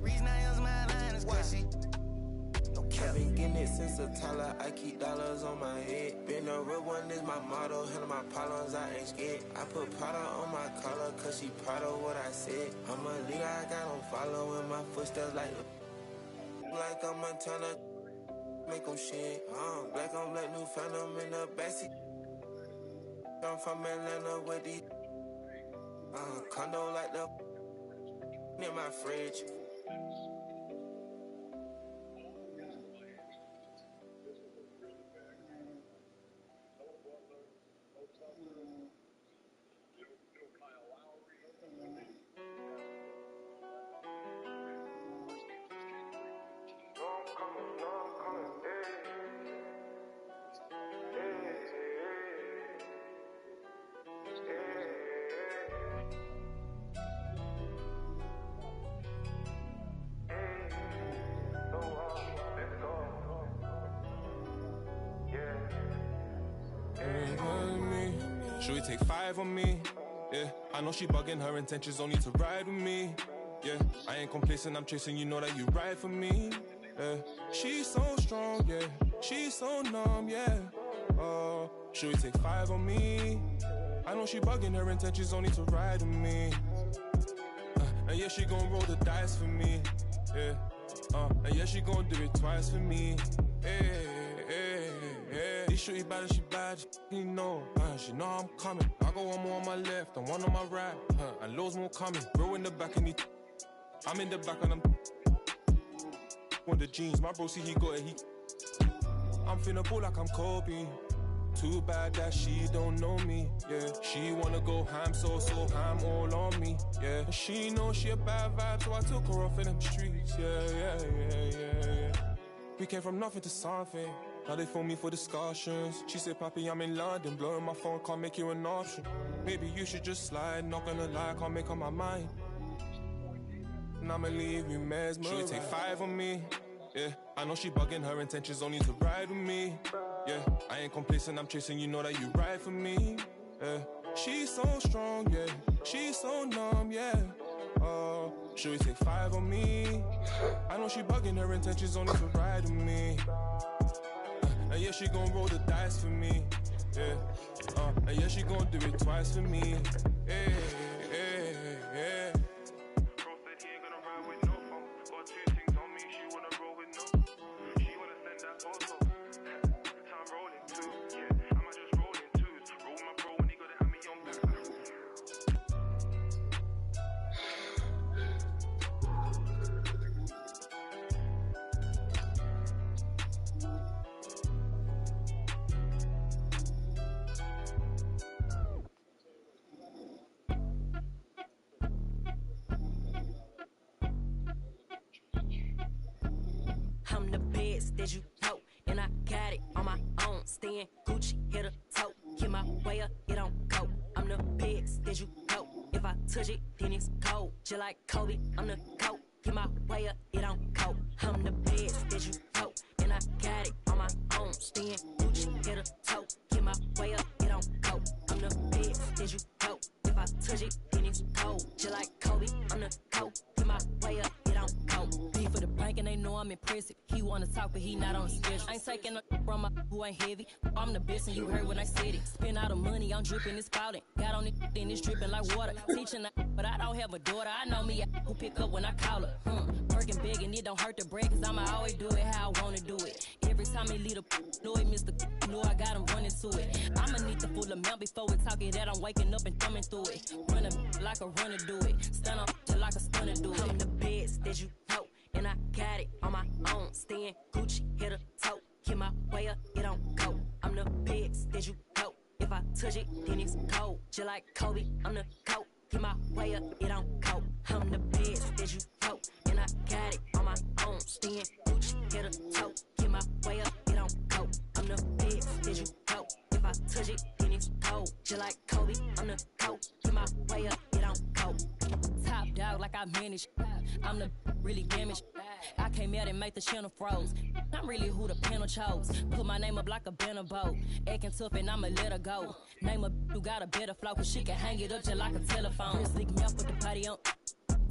Reason I use my line is cause she I've been getting it since a toddler, I keep dollars on my head. Been a real one is my motto, handle my problems, I ain't scared. I put Prada on my collar, cause she proud of what I said. I'm a leader, I got them following my footsteps like I'm Montana, make them shit. Black on black, new phantom in the backseat. I'm from Atlanta with these condo like the in my fridge. Should we take 5 on me? Yeah, I know she bugging, her intentions only to ride with me. Yeah, I ain't complacent, I'm chasing, you know that you ride for me. Yeah, she's so strong, yeah, she's so numb, yeah. Should we take 5 on me? I know she bugging, her intentions only to ride with me. And yeah, she gon' roll the dice for me. Yeah, and yeah, she gon' do it twice for me. Hey, hey, hey. These shorty bad, she bad, you know. She know I'm coming. I go one more on my left and one on my right. And loads more coming. Bro in the back and I'm in the back and I'm on the jeans. My bro see he got it. I'm finna ball like I'm Kobe. Too bad that she don't know me. Yeah, she wanna go ham, so ham all on me. Yeah, she know she a bad vibe, so I took her off in them streets. Yeah. We came from nothing to something. Now they phone me for discussions. She said, Papi, I'm in London, blowing my phone, can't make you an option. Maybe you should just slide, not gonna lie, can't make up my mind. And I'ma leave you mesmerized. Should we take 5 on me? Yeah, I know she bugging, her intentions only to ride with me. Yeah, I ain't complacent, I'm chasing, you know that you ride for me. Yeah, she's so strong, yeah, she's so numb, yeah. Should we take 5 on me? I know she bugging, her intentions only to ride with me. And yeah, she gon' roll the dice for me. Yeah, and yeah, she gon' do it twice for me. Yeah. Bro said he ain't gonna ride with no phone. Got 2 things on me, she wanna roll with no. She wanna send that photo. So I'm rolling too, yeah. I'ma just roll in twos. Roll my bro when he gotta have me on back. I'm the best that you know, and I got it on my own. Staying Gucci, hit a toe. Get my way up, it don't go. I'm the best that you know. If I touch it, then it's cold. Just like Kobe, I'm the GOAT. Get my way up, it don't go. I'm the best that you know, and I got it on my own. Staying Gucci, hit a toe. Get my way up, it don't go. I'm the best that you know. If I touch it, then it's cold. Just like Kobe, I'm the GOAT. Get my way up, it don't go. Be for the bank and they know I'm impressive. He wanna talk, but he not on the schedule. I ain't taking a from my who ain't heavy. I'm the best and you heard when I said it. Spend all the money, I'm dripping, it's spouting. Got on it, then it's dripping like water. Teaching, but I don't have a daughter. I know me, who pick up when I call her. Working big and it don't hurt to break, cause I'ma always do it how I wanna do it. Every time he lead a know it, Mr. Know I got him running to it. I'ma need the full amount before we talk it that I'm waking up and thumbing through it. Run like a runner do it. Stun up till like a stunner do it. I'm the best that you know, and I got it on my own. Staying Gucci, hit a toe. Get my way up, it don't go. I'm the best that you know. If I touch it, then it's cold. Just like Kobe, I'm the GOAT. Get my way up, it don't go. I'm the best that you know, and I got it on my own. Staying Gucci, hit a toe. Get my way up, it don't go. I'm the best that you know. If I touch it, then it's cold. Just like Kobe, I'm the GOAT. Get my way up, it don't go. Top dog like I manage. I'm the really damaged. I came out and make the channel froze. I'm really who the panel chose. Put my name up like a banner boat. Acting tough and I'ma let her go. Name a who got a better flow, cause she can hang it up just like a telephone. Slick mouth with the party on.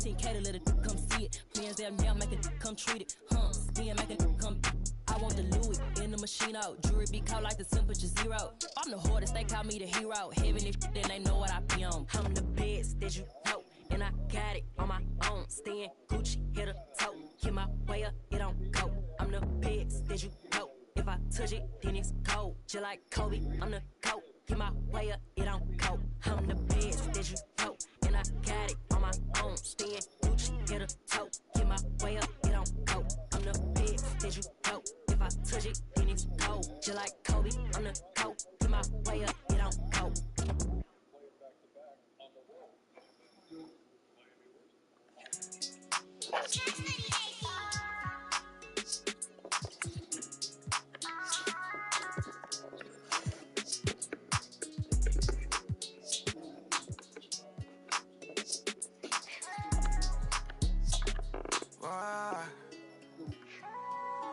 10K to let it come see it. Plans there now, make it come treat it. Spin, make it come. I want the Louis in the machine out. Jewelry be caught like the temperature 0. I'm the hardest, they call me the hero. Heaven if then they know what I be on. I'm the best that you know, and I got it on my own. Staying Gucci, hit a toe. Get my way up, it don't go. I'm the best that you know. If I touch it, then it's cold. Just like Kobe, I'm the GOAT. Get my way up, it don't go. I'm the best that you know, and I got it on my own. Staying Gucci, hit a toe. Get my way up, it don't go. I'm the best that you know. If I touch it, then it's cold. Just like Kobe, I'm the GOAT. Get my way up, it don't go.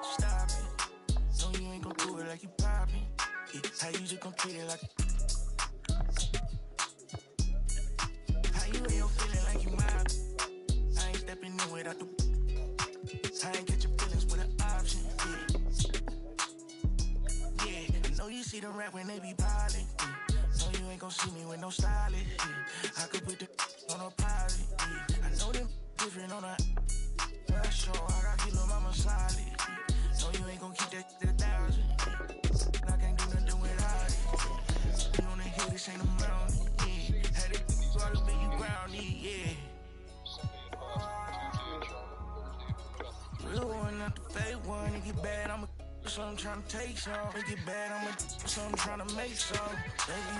Stop it. No, you ain't gon' do it like you poppin'. Yeah, how you just gon' treat it like. How you ain't your feeling like you mob. I ain't stepping in without the. I ain't get your feelings with an option. Yeah, I know you see them rap when they be ballin'. Yeah. No, you ain't gon' see me with no stylist. Yeah. I could put the on a pilot. Yeah. I know them different on a. Show, I got kilo mama solid. No, you ain't gon' keep that to 1,000. I can't do nothing without it. You on the hill, this ain't a mountain. Yeah, had it all up in you groundy. Yeah. Real one, not the fake one. It get bad, I'ma so I'm tryna take some. It get bad, I'ma so I'm tryna make some. Baby,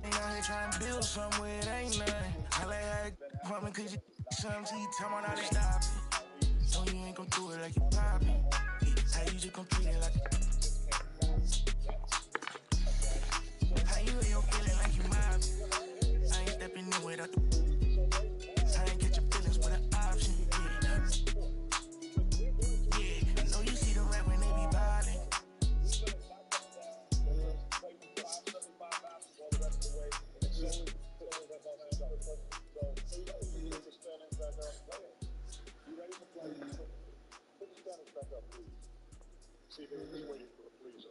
ain't out here tryna build somewhere it ain't nothing. I like how it from me 'cause you. Sometimes you tell me how to stop it. No, you ain't gon' do it like you poppin'. Yeah, how you just gon' treat it like. How you ain't your feeling like you mobbin'. I ain't stepping in without the. I ain't get your feelings with an option. Yeah, I know you see the rap when they be ballin'. See, they're just waiting for the police.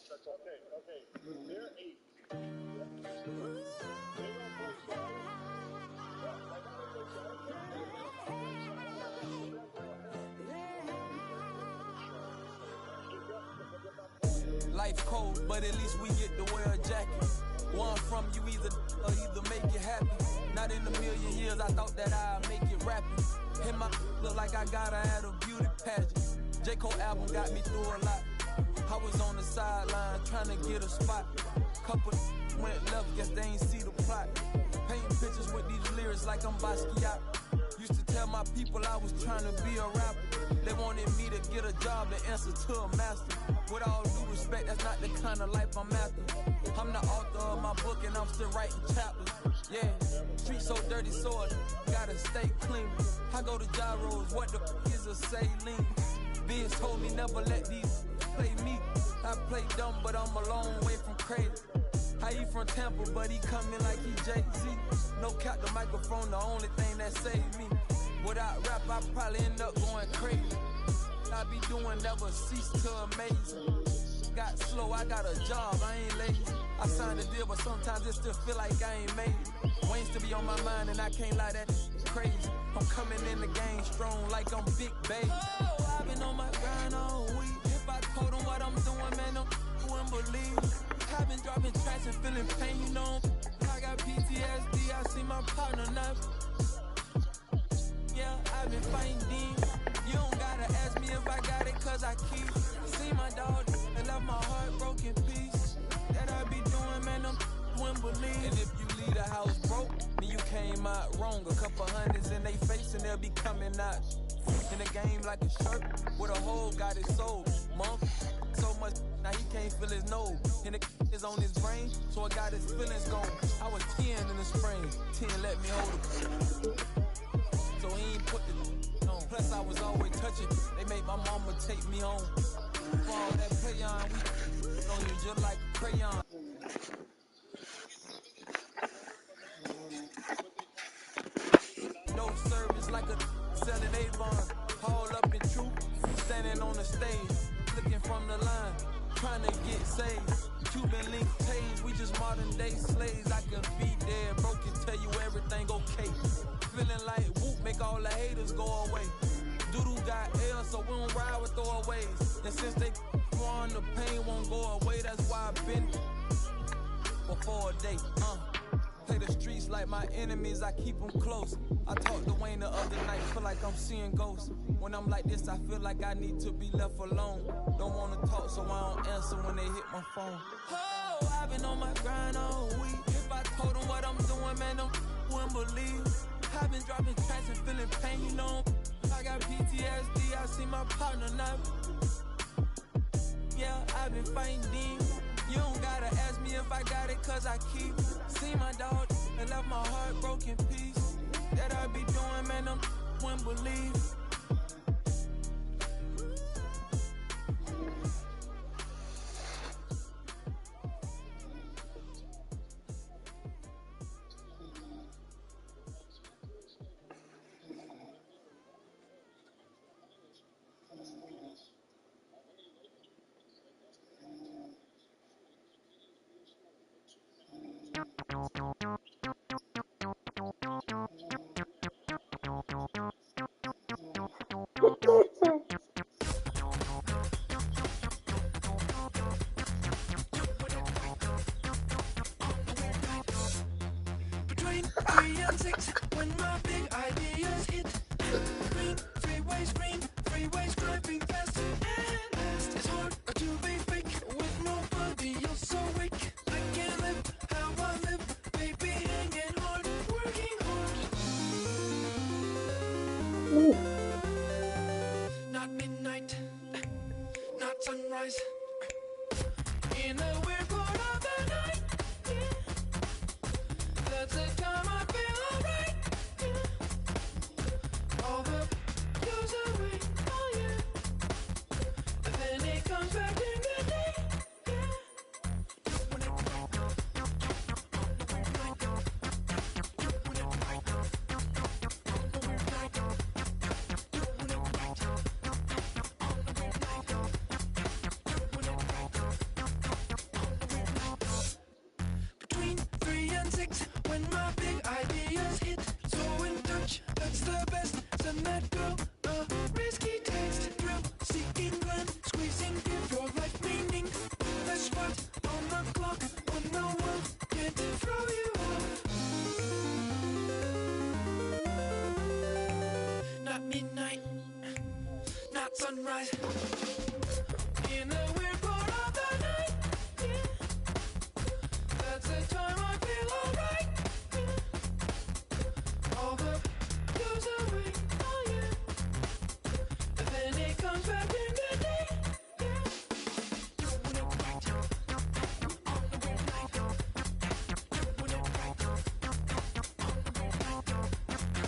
That's okay. Okay. They're 8. Life cold, but at least we get to wear a jacket. One from you either make it happy. Not in a million years, I thought that I'd make it rapping. Hit my look like I got her at a beauty pageant. J. Cole album got me through a lot. I was on the sideline trying to get a spot. Couple went left, guess they ain't see the plot. Painting pictures with these lyrics like I'm Basquiat. Used to tell my people I was trying to be a rapper. They wanted me to get a job and answer to a master. With all due respect, that's not the kind of life I'm after. I'm the author of my book and I'm still writing chapters. Yeah, street so dirty, so I gotta stay clean. I go to gyros, what the is a saline? Vince told me never let these play me. I play dumb, but I'm a long way from crazy. How he from Tampa, but he coming like he Jay-Z. No cap, the microphone, the only thing that saved me. Without rap, I probably end up going crazy. I be doing never cease to amaze me. Got slow, I got a job, I ain't lazy. I signed a deal, but sometimes it still feel like I ain't made it. Wayne still be on my mind, and I can't lie, that's crazy. I'm coming in the game strong like I'm Big Baby. Oh, I've been on my grind all week. If I told them what I'm doing, man, them wouldn't believe. I've been dropping tracks and feeling pain, you know. I got PTSD, I see my partner not. Yeah, I've been fighting demons. You don't gotta ask me if I got it, cause I keep. See my dog and left my heart broken piece. That I be doing, man, them wouldn't believe. And if you leave the house broke, then you came out wrong. A couple hundreds in they face and they'll be coming out. In the game like a shirt, with a hole got his soul. Monk, so much, now he can't feel his nose. And the is on his brain, so I got his feelings gone. I was 10 in the spring, 10 let me hold it. So he ain't put the on. Plus I was always touching, they made my mama take me home. For all that play on, we on you just like a crayon. selling Avon. Haul up in troop, standing on the stage, looking from the line, trying to get saved. Cuban link page, we just modern day slaves. I can be there, broken, tell you everything okay. Feeling like whoop, make all the haters go away. Doodoo got L, so we don't ride with throwaways. And since they on the pain won't go away, that's why I've been before a day. Play the streets like my enemies, I keep them close. I talked to Wayne the other night, feel like I'm seeing ghosts. When I'm like this, I feel like I need to be left alone. Don't wanna talk, so I don't answer when they hit my phone. Oh, I've been on my grind all week. If I told them what I'm doing, man, them wouldn't believe. I've been dropping tracks and feeling pain, you know. I got PTSD, I see my partner now. Yeah, I've been fighting demons. You don't gotta ask me if I got it, cause I keep. See my dog and left my heart broken piece. That I be doing, man, them wouldn't believe. Between 3 and 6, when my big ideas hit. Green, freeways driving fast and fast. It's hard to be fake with nobody else awake. I can't live how I live, baby, hanging hard, working hard. Not midnight, not sunrise. In a weird part of the night, that's the time I feel alright. All the goes away, oh yeah. And then it comes back in the day, yeah. When it between 3 and 6, when my big ideas hit. So in touch, that's the best. Send that girl a risky text. Thrill seeking gland, squeezing give your life meaning. The spot on the clock when no one can throw you off. Not midnight, not sunrise. In a weird part of the night, yeah. That's the time I feel alright. All the goes away, oh yeah. And then it comes back in the day, yeah. Doing it right on the weird night. Doing it right on the weird night. Doing it right on the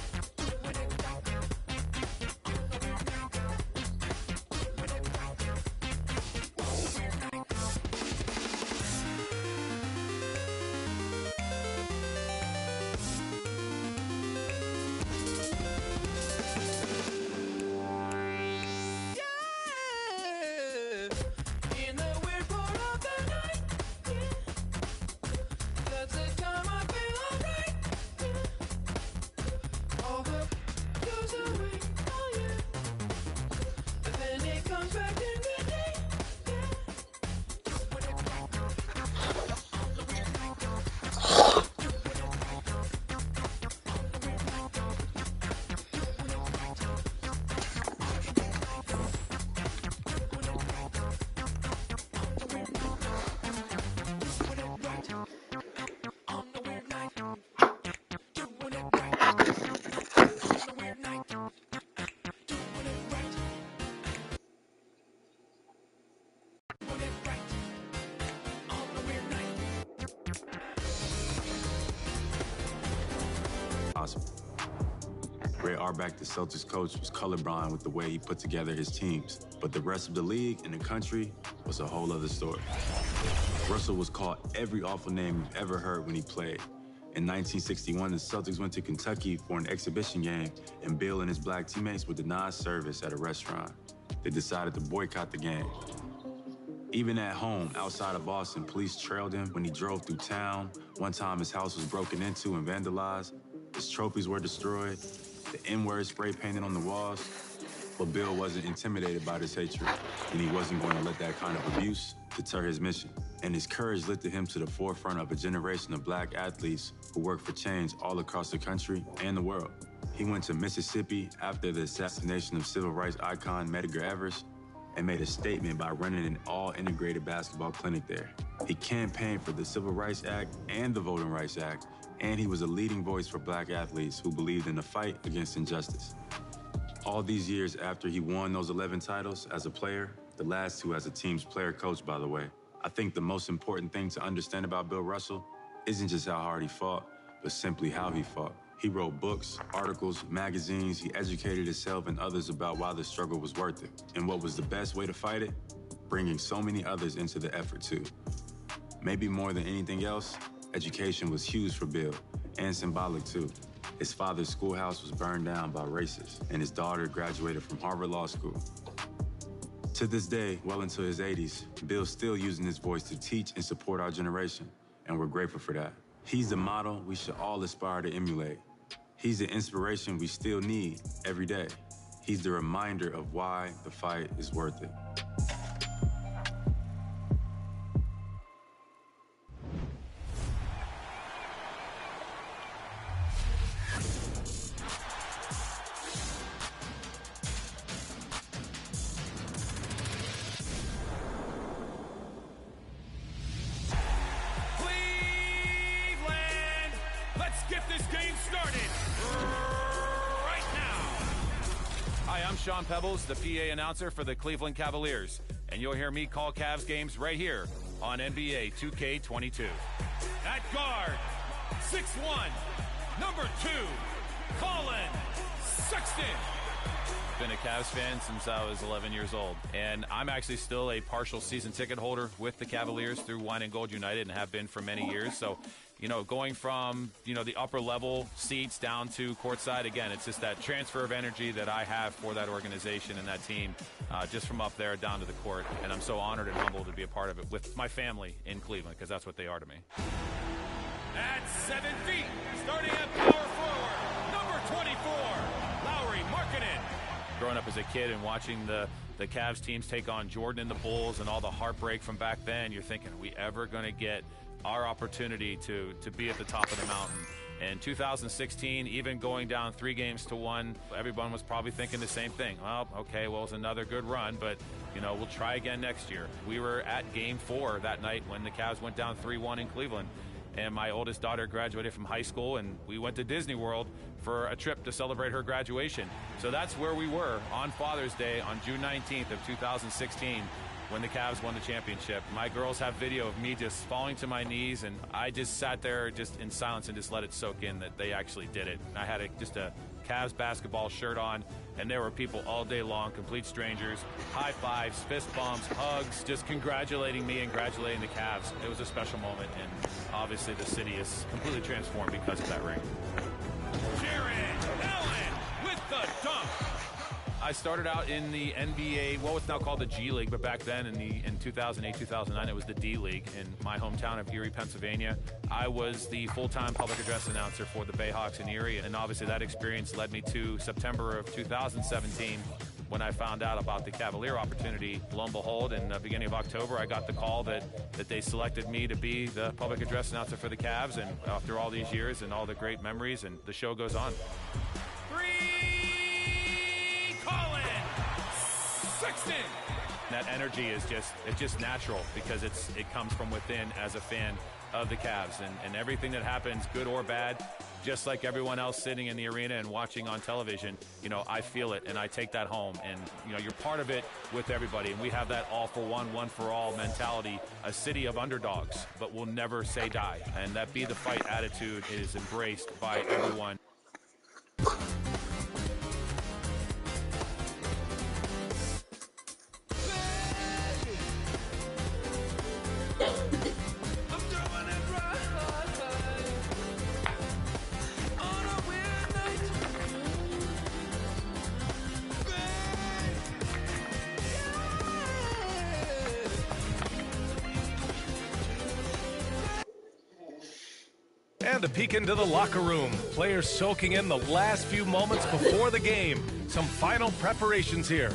weird night. Doing it right on the weird night. In a weird part of the night, yeah. That's the time I feel alright, yeah. All the goes away, oh yeah. And then it comes back in the day, yeah. Doing it right on the weird night. Doing it right on the weird night. Doing it right on Awesome. Ray Auerbach, the Celtics coach, was colorblind with the way he put together his teams. But the rest of the league and the country was a whole other story. Russell was called every awful name you've ever heard when he played. In 1961, the Celtics went to Kentucky for an exhibition game, and Bill and his black teammates were denied service at a restaurant. They decided to boycott the game. Even at home, outside of Boston, police trailed him when he drove through town. One time, his house was broken into and vandalized. His trophies were destroyed. The N-word spray painted on the walls. But Bill wasn't intimidated by this hatred, and he wasn't going to let that kind of abuse deter his mission. And his courage lifted him to the forefront of a generation of black athletes who work for change all across the country and the world. He went to Mississippi after the assassination of civil rights icon Medgar Evers and made a statement by running an all-integrated basketball clinic there. He campaigned for the Civil Rights Act and the Voting Rights Act, and he was a leading voice for black athletes who believed in the fight against injustice. All these years after he won those 11 titles as a player, the last 2 as a team's player coach, by the way, I think the most important thing to understand about Bill Russell isn't just how hard he fought, but simply how he fought. He wrote books, articles, magazines. He educated himself and others about why the struggle was worth it. And what was the best way to fight it? Bringing so many others into the effort too. Maybe more than anything else, education was huge for Bill, and symbolic too. His father's schoolhouse was burned down by racists, and his daughter graduated from Harvard Law School. To this day, well into his 80s, Bill's still using his voice to teach and support our generation, and we're grateful for that. He's the model we should all aspire to emulate. He's the inspiration we still need every day. He's the reminder of why the fight is worth it. Sean Pebbles, the PA announcer for the Cleveland Cavaliers, and you'll hear me call Cavs games right here on NBA 2K22. At guard, 6'1", number 2, Colin Sexton. Been a Cavs fan since I was 11 years old, and I'm actually still a partial season ticket holder with the Cavaliers through Wine and Gold United and have been for many years. So, you know, going from, you know, the upper level seats down to courtside, again, it's just that transfer of energy that I have for that organization and that team, just from up there down to the court. And I'm so honored and humbled to be a part of it with my family in Cleveland, because that's what they are to me. At 7 feet, starting at power forward, number 24, Lauri Markkanen. Growing up as a kid and watching the Cavs teams take on Jordan and the Bulls and all the heartbreak from back then, you're thinking, are we ever going to get our opportunity to be at the top of the mountain? In 2016, even going down 3-1, everyone was probably thinking the same thing. Well, okay, well, it's another good run, but, you know, we'll try again next year. We were at Game 4 that night when the Cavs went down 3-1 in Cleveland. And my oldest daughter graduated from high school, and we went to Disney World for a trip to celebrate her graduation. So that's where we were on Father's Day on June 19th of 2016 when the Cavs won the championship. My girls have video of me just falling to my knees, and I just sat there just in silence and just let it soak in that they actually did it. I had just a Cavs basketball shirt on, and there were people all day long, complete strangers, high fives, fist bumps, hugs, just congratulating me and congratulating the Cavs. It was a special moment, and obviously the city is completely transformed because of that ring. Jared Allen with the dunk. I started out in the NBA, well, it's now called the G League, but back then in 2008, 2009, it was the D League in my hometown of Erie, Pennsylvania. I was the full-time public address announcer for the Bayhawks in Erie, and obviously that experience led me to September of 2017 when I found out about the Cavalier opportunity. Lo and behold, in the beginning of October, I got the call that they selected me to be the public address announcer for the Cavs, and after all these years and all the great memories, and the show goes on. Sexton. That energy is just natural because it comes from within as a fan of the Cavs, and everything that happens, good or bad, just like everyone else sitting in the arena and watching on television, you know, I feel it and I take that home, and you know, you're part of it with everybody, and we have that all for one, one for all mentality, a city of underdogs, but we'll never say die, and that be the fight attitude is embraced by everyone. And a peek into the locker room. Players soaking in the last few moments before the game. Some final preparations here.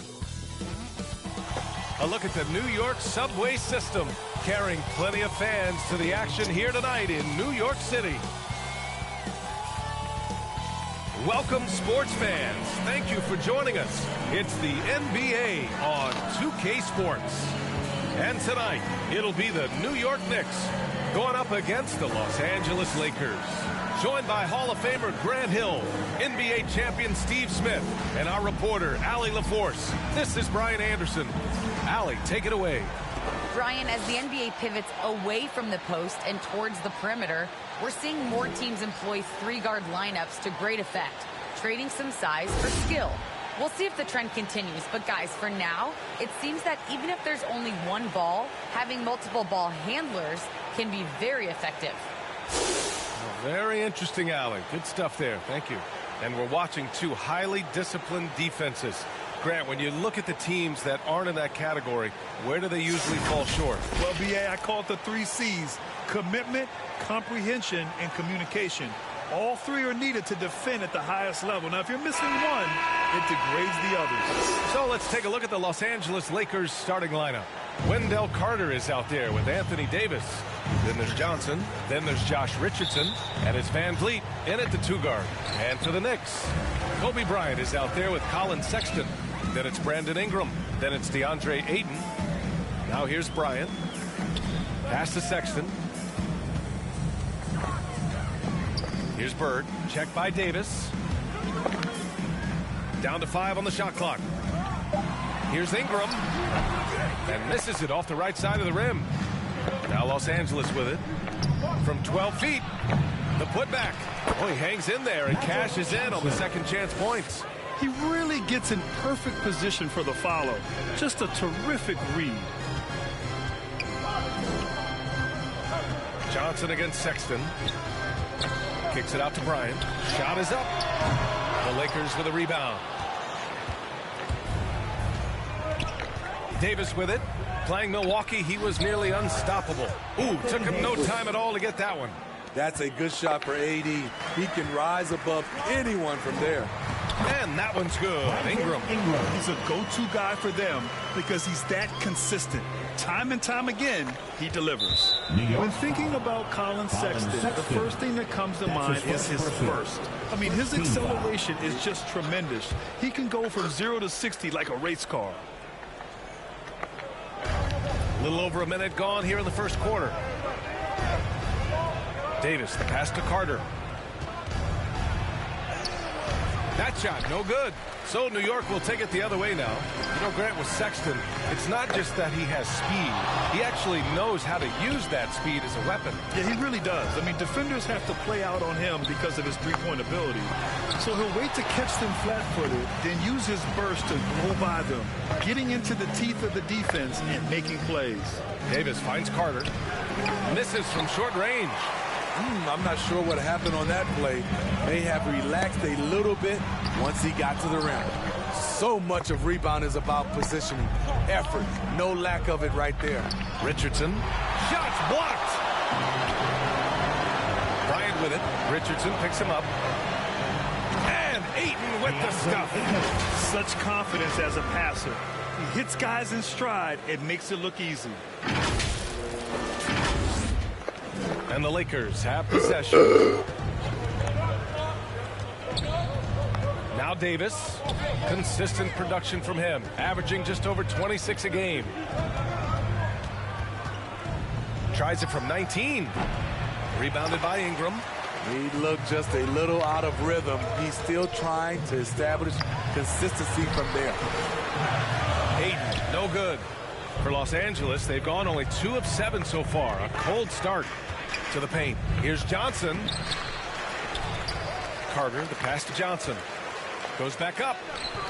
A look at the New York subway system, carrying plenty of fans to the action here tonight in New York City. Welcome, sports fans. Thank you for joining us. It's the NBA on 2K Sports. And tonight, it'll be the New York Knicks going up against the Los Angeles Lakers. Joined by Hall of Famer Grant Hill, NBA champion Steve Smith, and our reporter, Allie LaForce. This is Brian Anderson. Allie, take it away. Brian, as the NBA pivots away from the post and towards the perimeter, we're seeing more teams employ three-guard lineups to great effect, trading some size for skill. We'll see if the trend continues, but guys, for now, it seems that even if there's only one ball, having multiple ball handlers can be very effective. Very interesting, Allie. Good stuff there. Thank you. And we're watching two highly disciplined defenses. Grant, when you look at the teams that aren't in that category, where do they usually fall short? Well, BA, I call it the 3 C's: commitment, comprehension, and communication. All three are needed to defend at the highest level. Now, if you're missing one, it degrades the others. So let's take a look at the Los Angeles Lakers starting lineup. Wendell Carter is out there with Anthony Davis. Then there's Johnson. Then there's Josh Richardson. And it's Van Vliet in at the 2-guard. And for the Knicks, Kobe Bryant is out there with Colin Sexton. Then it's Brandon Ingram. Then it's DeAndre Ayton. Now here's Bryant. Pass to Sexton. Here's Bird. Check by Davis. Down to 5 on the shot clock. Here's Ingram. And misses it off the right side of the rim. Now Los Angeles with it. From 12 feet. The putback. Oh, he hangs in there and cashes in on the second chance points. He really gets in perfect position for the follow. Just a terrific read. Johnson against Sexton. Kicks it out to Bryant. Shot is up. The Lakers with a rebound. Davis with it. Playing Milwaukee, he was nearly unstoppable. Ooh, took him no time at all to get that one. That's a good shot for AD. He can rise above anyone from there. And that one's good. Ingram. He's a go-to guy for them because he's that consistent. Time and time again, he delivers. When thinking about Colin Sexton, the first thing that comes to mind is his burst. I mean, his acceleration is just tremendous. He can go from 0 to 60 like a race car. A little over a minute gone here in the first quarter. Davis, the pass to Carter. That shot, no good. So New York will take it the other way now. You know, Grant, with Sexton, it's not just that he has speed. He actually knows how to use that speed as a weapon. Yeah, he really does. I mean, defenders have to play out on him because of his three-point ability. So he'll wait to catch them flat-footed, then use his burst to go by them, getting into the teeth of the defense and making plays. Davis finds Carter. Misses from short range. I'm not sure what happened on that play. May have relaxed a little bit once he got to the rim. So much of rebound is about positioning. Effort. No lack of it right there. Richardson. Shots blocked. Bryant with it. Richardson picks him up. And Ayton with the stuff. Such confidence as a passer. He hits guys in stride. It makes it look easy. And the Lakers have possession. Now Davis. Consistent production from him, averaging just over 26 a game. Tries it from 19. Rebounded by Ingram. He looked just a little out of rhythm. He's still trying to establish consistency from there. Ayton, no good. For Los Angeles, they've gone only 2 of 7 so far. A cold start to the paint. Here's Johnson. Carter, the pass to Johnson. Goes back up,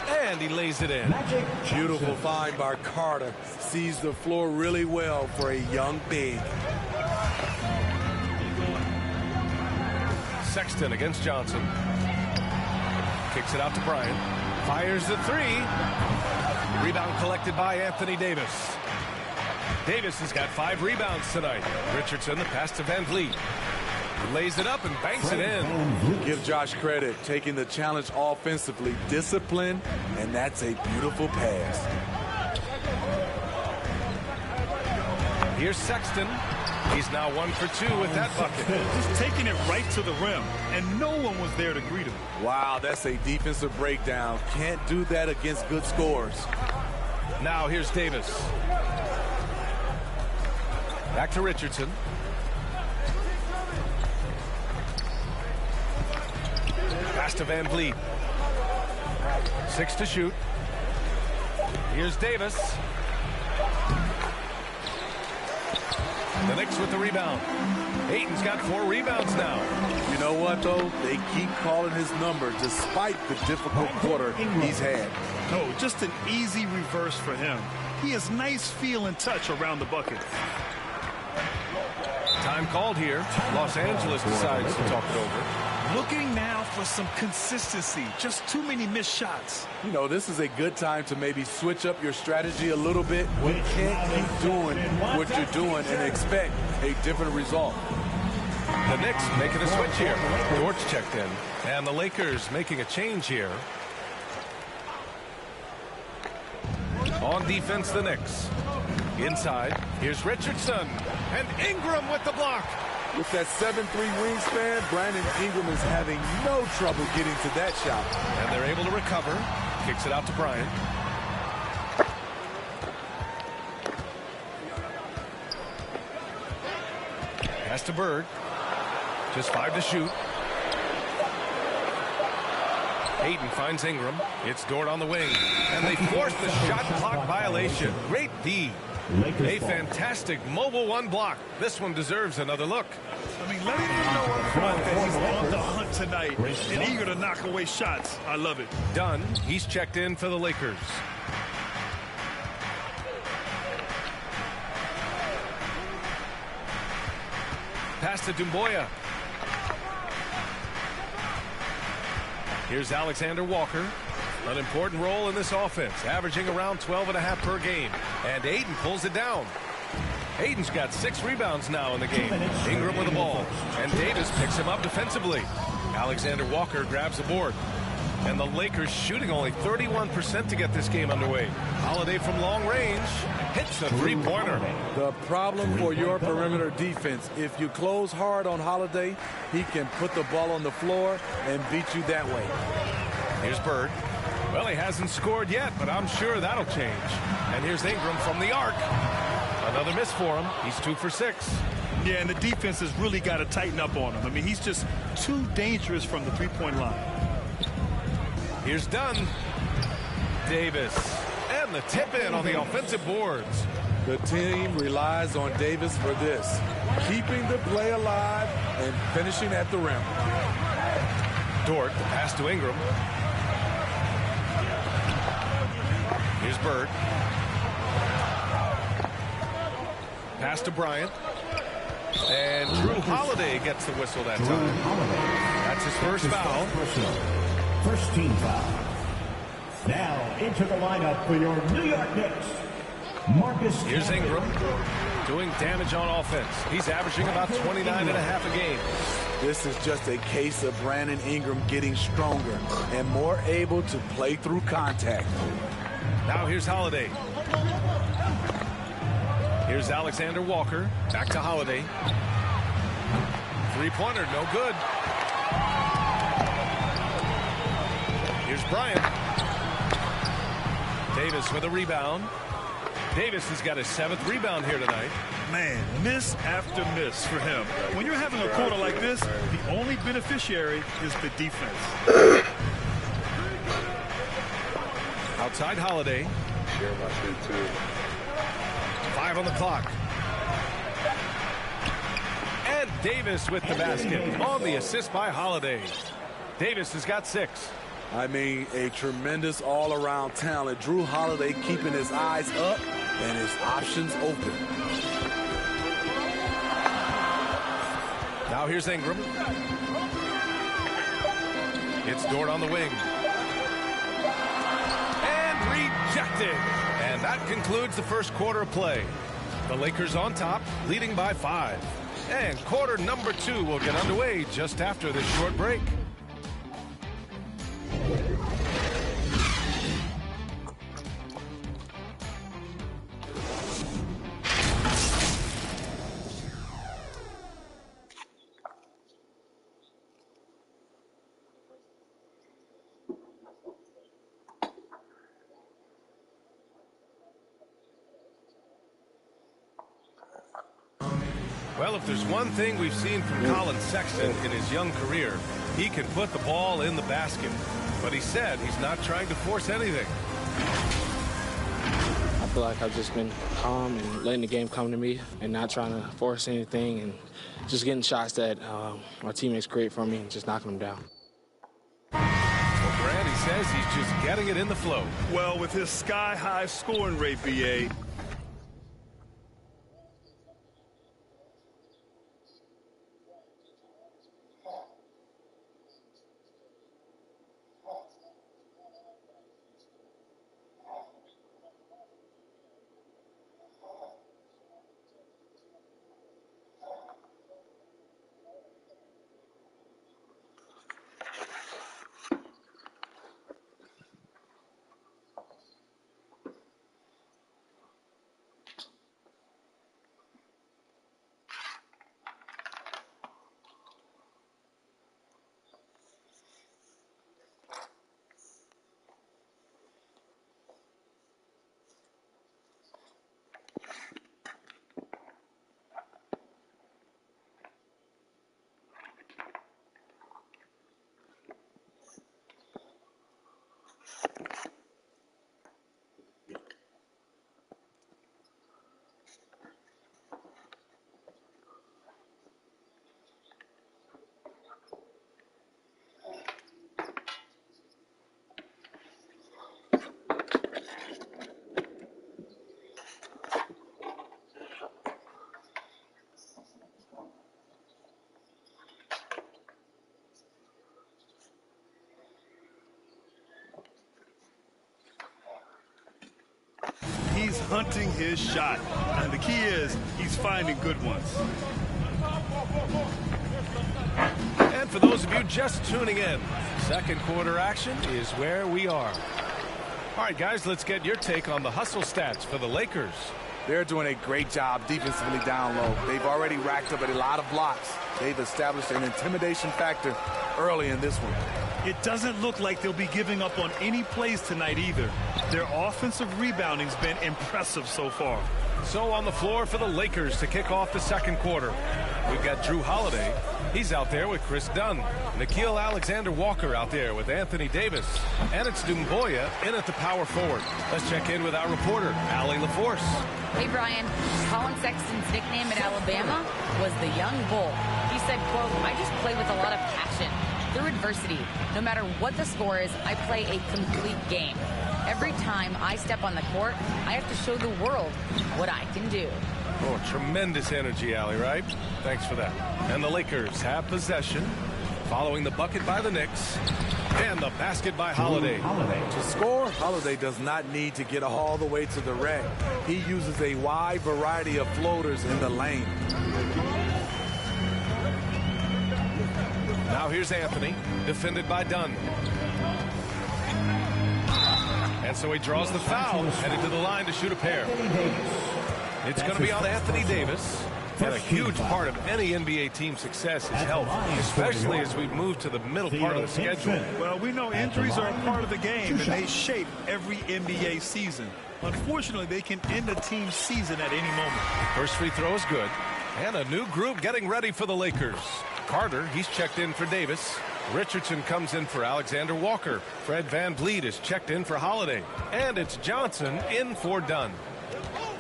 and he lays it in. Beautiful find by Carter. Sees the floor really well for a young big. Sexton against Johnson. Kicks it out to Bryant. Fires the 3. Rebound collected by Anthony Davis. Davis has got 5 rebounds tonight. Richardson, the pass to Van Vliet. Lays it up and banks it in. Give Josh credit, taking the challenge offensively, discipline, and that's a beautiful pass. Here's Sexton. He's now 1 for 2 with that bucket. Just taking it right to the rim, and no one was there to greet him. Wow, that's a defensive breakdown. Can't do that against good scores. Now here's Davis. Back to Richardson. Pass to Van Vliet. 6 to shoot. Here's Davis. The Knicks with the rebound. Ayton's got 4 rebounds now. You know what, though? They keep calling his number despite the difficult quarter he's had. No, just an easy reverse for him. He has nice feel and touch around the bucket. Time called here. Los Angeles decides to talk it over. Looking now for some consistency. Just too many missed shots. You know, this is a good time to maybe switch up your strategy a little bit. You can't keep doing what you're doing and expect a different result. The Knicks making a switch here. Dort checked in. And the Lakers making a change here. On defense, the Knicks. Inside, here's Richardson. And Ingram with the block. With that 7'3" wingspan, Brandon Ingram is having no trouble getting to that shot. And they're able to recover. Kicks it out to Bryant. Pass to Bird. Just 5 to shoot. Ayton finds Ingram. It's Dort on the wing. And they force the shot clock violation. Great D. A fantastic mobile 1 block. This one deserves another look. I mean, letting him know up front that he's on the hunt tonight and eager to knock away shots. I love it. Dunn, he's checked in for the Lakers. Pass to Dumboya. Here's Alexander Walker. An important role in this offense, averaging around 12.5 per game. And Ayton pulls it down. Ayton's got 6 rebounds now in the game. Ingram with the ball. And Davis picks him up defensively. Alexander Walker grabs the board. And the Lakers shooting only 31% to get this game underway. Holiday from long range hits a 3-pointer. The problem for your perimeter defense, if you close hard on Holiday, he can put the ball on the floor and beat you that way. Here's Bird. Well, he hasn't scored yet, but I'm sure that'll change. And here's Ingram from the arc. Another miss for him. He's 2 for 6. Yeah, and the defense has really got to tighten up on him. I mean, he's just too dangerous from the 3-point line. Here's Dunn. Davis. And the tip in on the offensive boards. The team relies on Davis for this. Keeping the play alive and finishing at the rim. Dort, the pass to Ingram. Here's Bird. Pass to Bryant. And Drew Holiday gets the whistle that time. That's his first foul. First team foul. Now into the lineup for your New York Knicks, Marcus. Here's Ingram doing damage on offense. He's averaging about 29.5 a game. This is just a case of Brandon Ingram getting stronger and more able to play through contact. Now here's Holiday. Here's Alexander Walker. Back to Holiday. 3-pointer, no good. Here's Bryant. Davis with a rebound. Davis has got his 7th rebound here tonight. Man, miss after miss for him. When you're having a quarter like this, the only beneficiary is the defense. Outside Holiday. 5 on the clock. And Davis with the basket on the assist by Holiday. Davis has got 6. I mean, a tremendous all-around talent. Drew Holiday keeping his eyes up and his options open. Now here's Ingram. It's Dort on the wing. And rejected. And that concludes the first quarter of play. The Lakers on top, leading by 5. And quarter number 2 will get underway just after this short break. Well, if there's one thing we've seen from Colin Sexton in his young career, he can put the ball in the basket. But he said he's not trying to force anything. I feel like I've just been calm and letting the game come to me and not trying to force anything and just getting shots that my teammates create for me and just knocking them down. Well, Grant, he says he's just getting it in the flow. Well, with his sky-high scoring rate, B.A., he's hunting his shot. And the key is he's finding good ones. And for those of you just tuning in, second quarter action is where we are. All right, guys, let's get your take on the hustle stats for the Lakers. They're doing a great job defensively down low. They've already racked up a lot of blocks. They've established an intimidation factor early in this one. It doesn't look like they'll be giving up on any plays tonight either. Their offensive rebounding's been impressive so far. So on the floor for the Lakers to kick off the second quarter, we've got Drew Holiday. He's out there with Chris Dunn. Nickeil Alexander-Walker out there with Anthony Davis. And it's Doumbouya in at the power forward. Let's check in with our reporter, Allie LaForce. Hey, Brian. Colin Sexton's nickname at Alabama was the Young Bull. He said, quote, "I just play with a lot of passion. Through adversity, no matter what the score is, I play a complete game. Every time I step on the court, I have to show the world what I can do." Oh, tremendous energy, Allie, right? Thanks for that. And the Lakers have possession following the bucket by the Knicks and the basket by Holiday. To score, Holiday does not need to get all the way to the rack. He uses a wide variety of floaters in the lane. Now here's Anthony, defended by Dunn. And so he draws the foul, headed to the line to shoot a pair. It's going to be on Anthony Davis. And a huge part of any NBA team's success is health, especially as we move to the middle part of the schedule. Well, we know injuries are a part of the game, and they shape every NBA season. Unfortunately, they can end a team's season at any moment. First free throw is good. And a new group getting ready for the Lakers. Carter, he's checked in for Davis. Richardson comes in for Alexander Walker. Fred VanVleet is checked in for Holiday. And it's Johnson in for Dunn.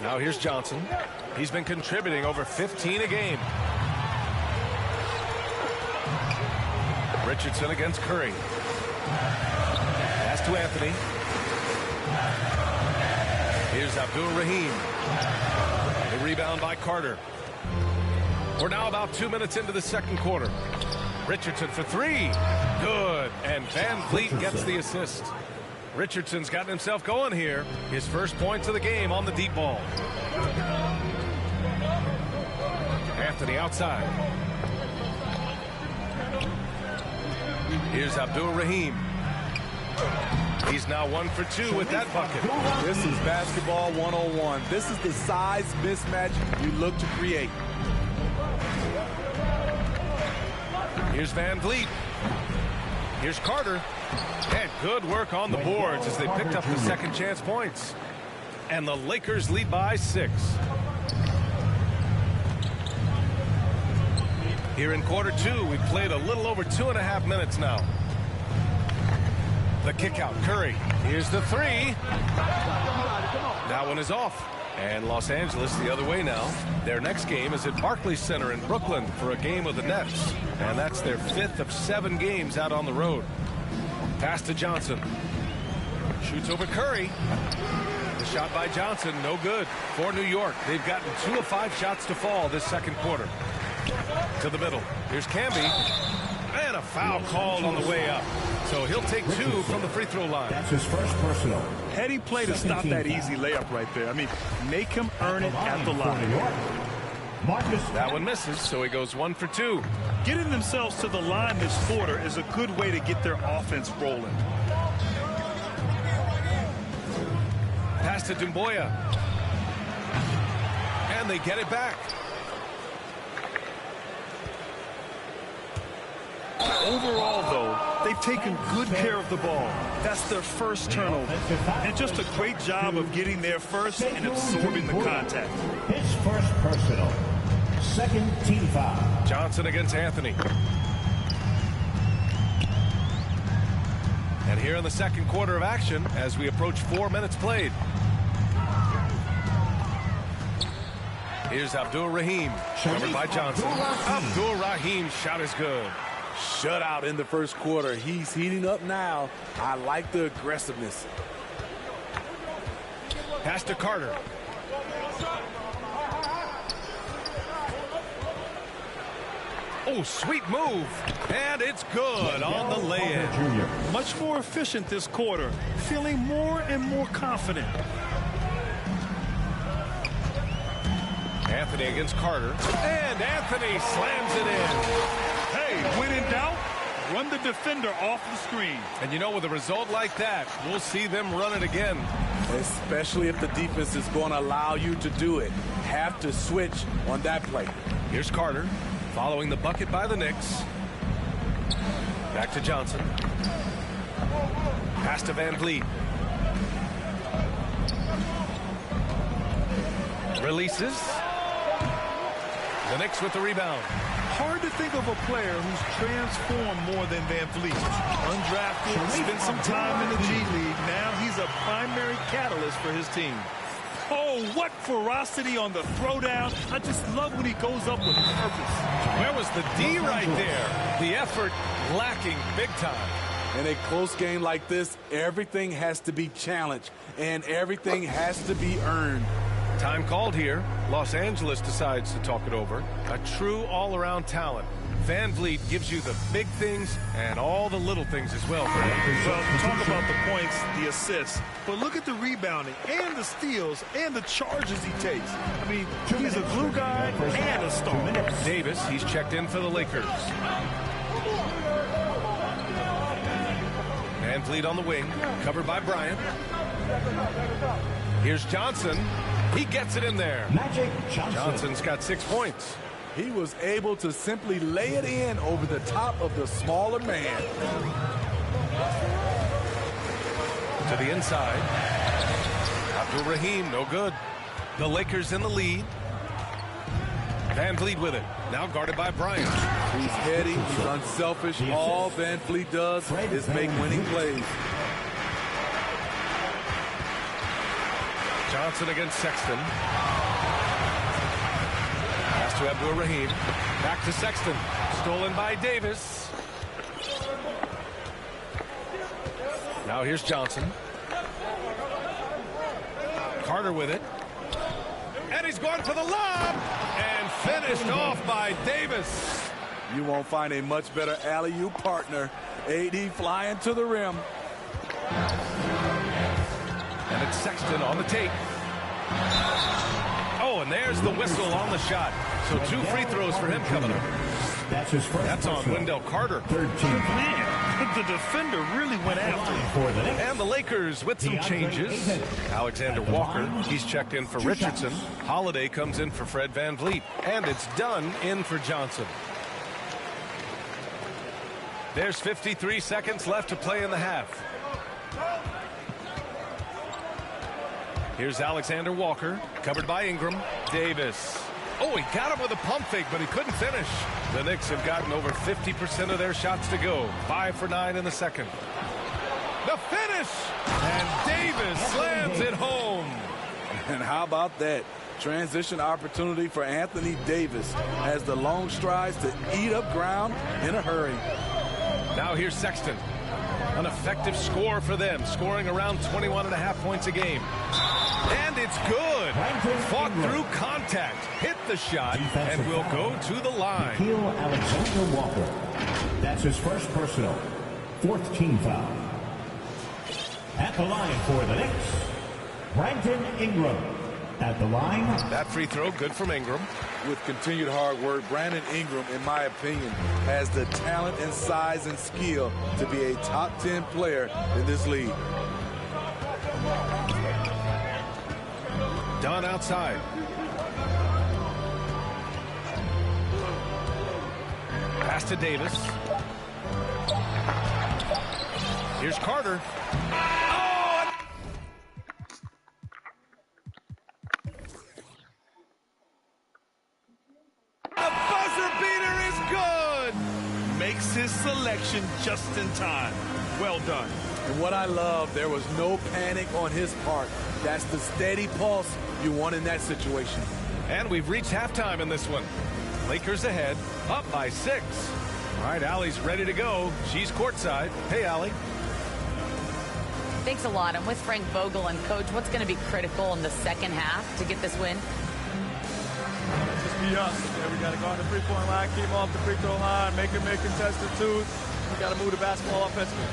Now here's Johnson. He's been contributing over 15 a game. Richardson against Curry. Pass to Anthony. Here's Abdul Rahim. A rebound by Carter. We're now about 2 minutes into the second quarter. Richardson for three. Good. And VanVleet gets the assist. Richardson's gotten himself going here. His first points of the game on the deep ball. Anthony outside. Here's Abdul-Rahim. He's now 1 for 2 with that bucket. This is basketball 101. This is the size mismatch you look to create. Here's Van Vliet. Here's Carter. And good work on the boards as they picked up the second chance points. And the Lakers lead by 6. Here in quarter 2, we've played a little over 2.5 minutes now. The kick out, Curry. Here's the 3. That one is off. And Los Angeles the other way now. Their next game is at Barclays Center in Brooklyn for a game of the Nets. And that's their 5th of 7 games out on the road. Pass to Johnson. Shoots over Curry. The shot by Johnson, no good for New York. They've gotten 2 of 5 shots to fall this second quarter. To the middle. Here's Camby. And a foul called on the way up. So he'll take 2 from the free throw line. That's his first personal. Heady play to stop that easy layup right there. I mean, make him earn it at the line. That one misses, so he goes 1 for 2. Getting themselves to the line this quarter is a good way to get their offense rolling. Pass to Dumboya. And they get it back. Overall, though, they've taken good care of the ball. That's their first turnover. And just a great job of getting there first and absorbing the contact. His first personal. Second team foul. Johnson against Anthony. And here in the second quarter of action as we approach 4 minutes played. Here's Abdul-Rahim. Covered by Johnson. Abdul-Rahim's shot is good. Shutout in the first quarter. He's heating up now. I like the aggressiveness. Pass to Carter. Oh, sweet move. And it's good on the lay-in. Much more efficient this quarter. Feeling more and more confident. Anthony against Carter. And Anthony slams it in. Hey, when in doubt, run the defender off the screen. And you know, with a result like that, we'll see them run it again. Especially if the defense is going to allow you to do it. Have to switch on that play. Here's Carter following the bucket by the Knicks. Back to Johnson. Pass to Van Vliet. Releases. The Knicks with the rebound. Hard to think of a player who's transformed more than Van Vliet. Undrafted, spent some time in the G League. Now he's a primary catalyst for his team. Oh, what ferocity on the throwdown. I just love when he goes up with purpose. Where was the D right there? The effort lacking big time. In a close game like this, everything has to be challenged and everything has to be earned. Time called here. Los Angeles decides to talk it over. A true all-around talent. Van Vliet gives you the big things and all the little things as well. Well, talk about the points, the assists, but look at the rebounding and the steals and the charges he takes. I mean, he's a glue guy and a star. Davis, he's checked in for the Lakers. Van Vliet on the wing, covered by Bryant. Here's Johnson. He gets it in there. Magic Johnson. Johnson's got 6 points. He was able to simply lay it in over the top of the smaller man. To the inside. Abdul-Rahim, no good. The Lakers in the lead. Van Vliet with it. Now guarded by Bryant. He's heady, he's unselfish. All Van Vliet does is make winning plays. Johnson against Sexton. Pass to Abdul-Rahim. Back to Sexton. Stolen by Davis. Now here's Johnson. Carter with it. And he's going for the lob. And finished off by Davis. You won't find a much better alley-oop partner. AD flying to the rim. And it's Sexton on the tape. Oh, and there's the whistle on the shot. So 2 free throws for him coming up. That's his first. That's on Wendell Carter. 13. Man, the defender really went after him. And the Lakers with some changes. Alexander Walker, he's checked in for Richardson. Holiday comes in for Fred VanVleet. And it's Dunn in for Johnson. There's 53 seconds left to play in the half. Here's Alexander Walker, covered by Ingram. Davis. Oh, he got him with a pump fake, but he couldn't finish. The Knicks have gotten over 50% of their shots to go. 5 for 9 in the second. The finish! And Davis slams it home. And how about that? Transition opportunity for Anthony Davis as the long strides to eat up ground in a hurry. Now here's Sexton. An effective score for them, scoring around 21.5 points a game. And it's good. Fought through contact, hit the shot, and will go to the line. Alexander Walker. That's his first personal. 4th team foul. At the line for the Knicks, Brandon Ingram. At the line. That free throw, good from Ingram. With continued hard work, Brandon Ingram, in my opinion, has the talent and size and skill to be a top 10 player in this league. Dunn outside. Pass to Davis. Here's Carter. Oh! The buzzer beater is good. Makes his selection just in time. Well done. And what I love, there was no panic on his part. That's the steady pulse you want in that situation. And we've reached halftime in this one. Lakers ahead, up by 6. All right, Allie's ready to go. She's courtside. Hey, Allie. Thanks a lot. I'm with Frank Vogel. And, Coach, what's going to be critical in the second half to get this win? Just be us. Yeah, we got to go on the three-point line, keep them off the free throw line, make contested twos. We got to move the basketball offensively.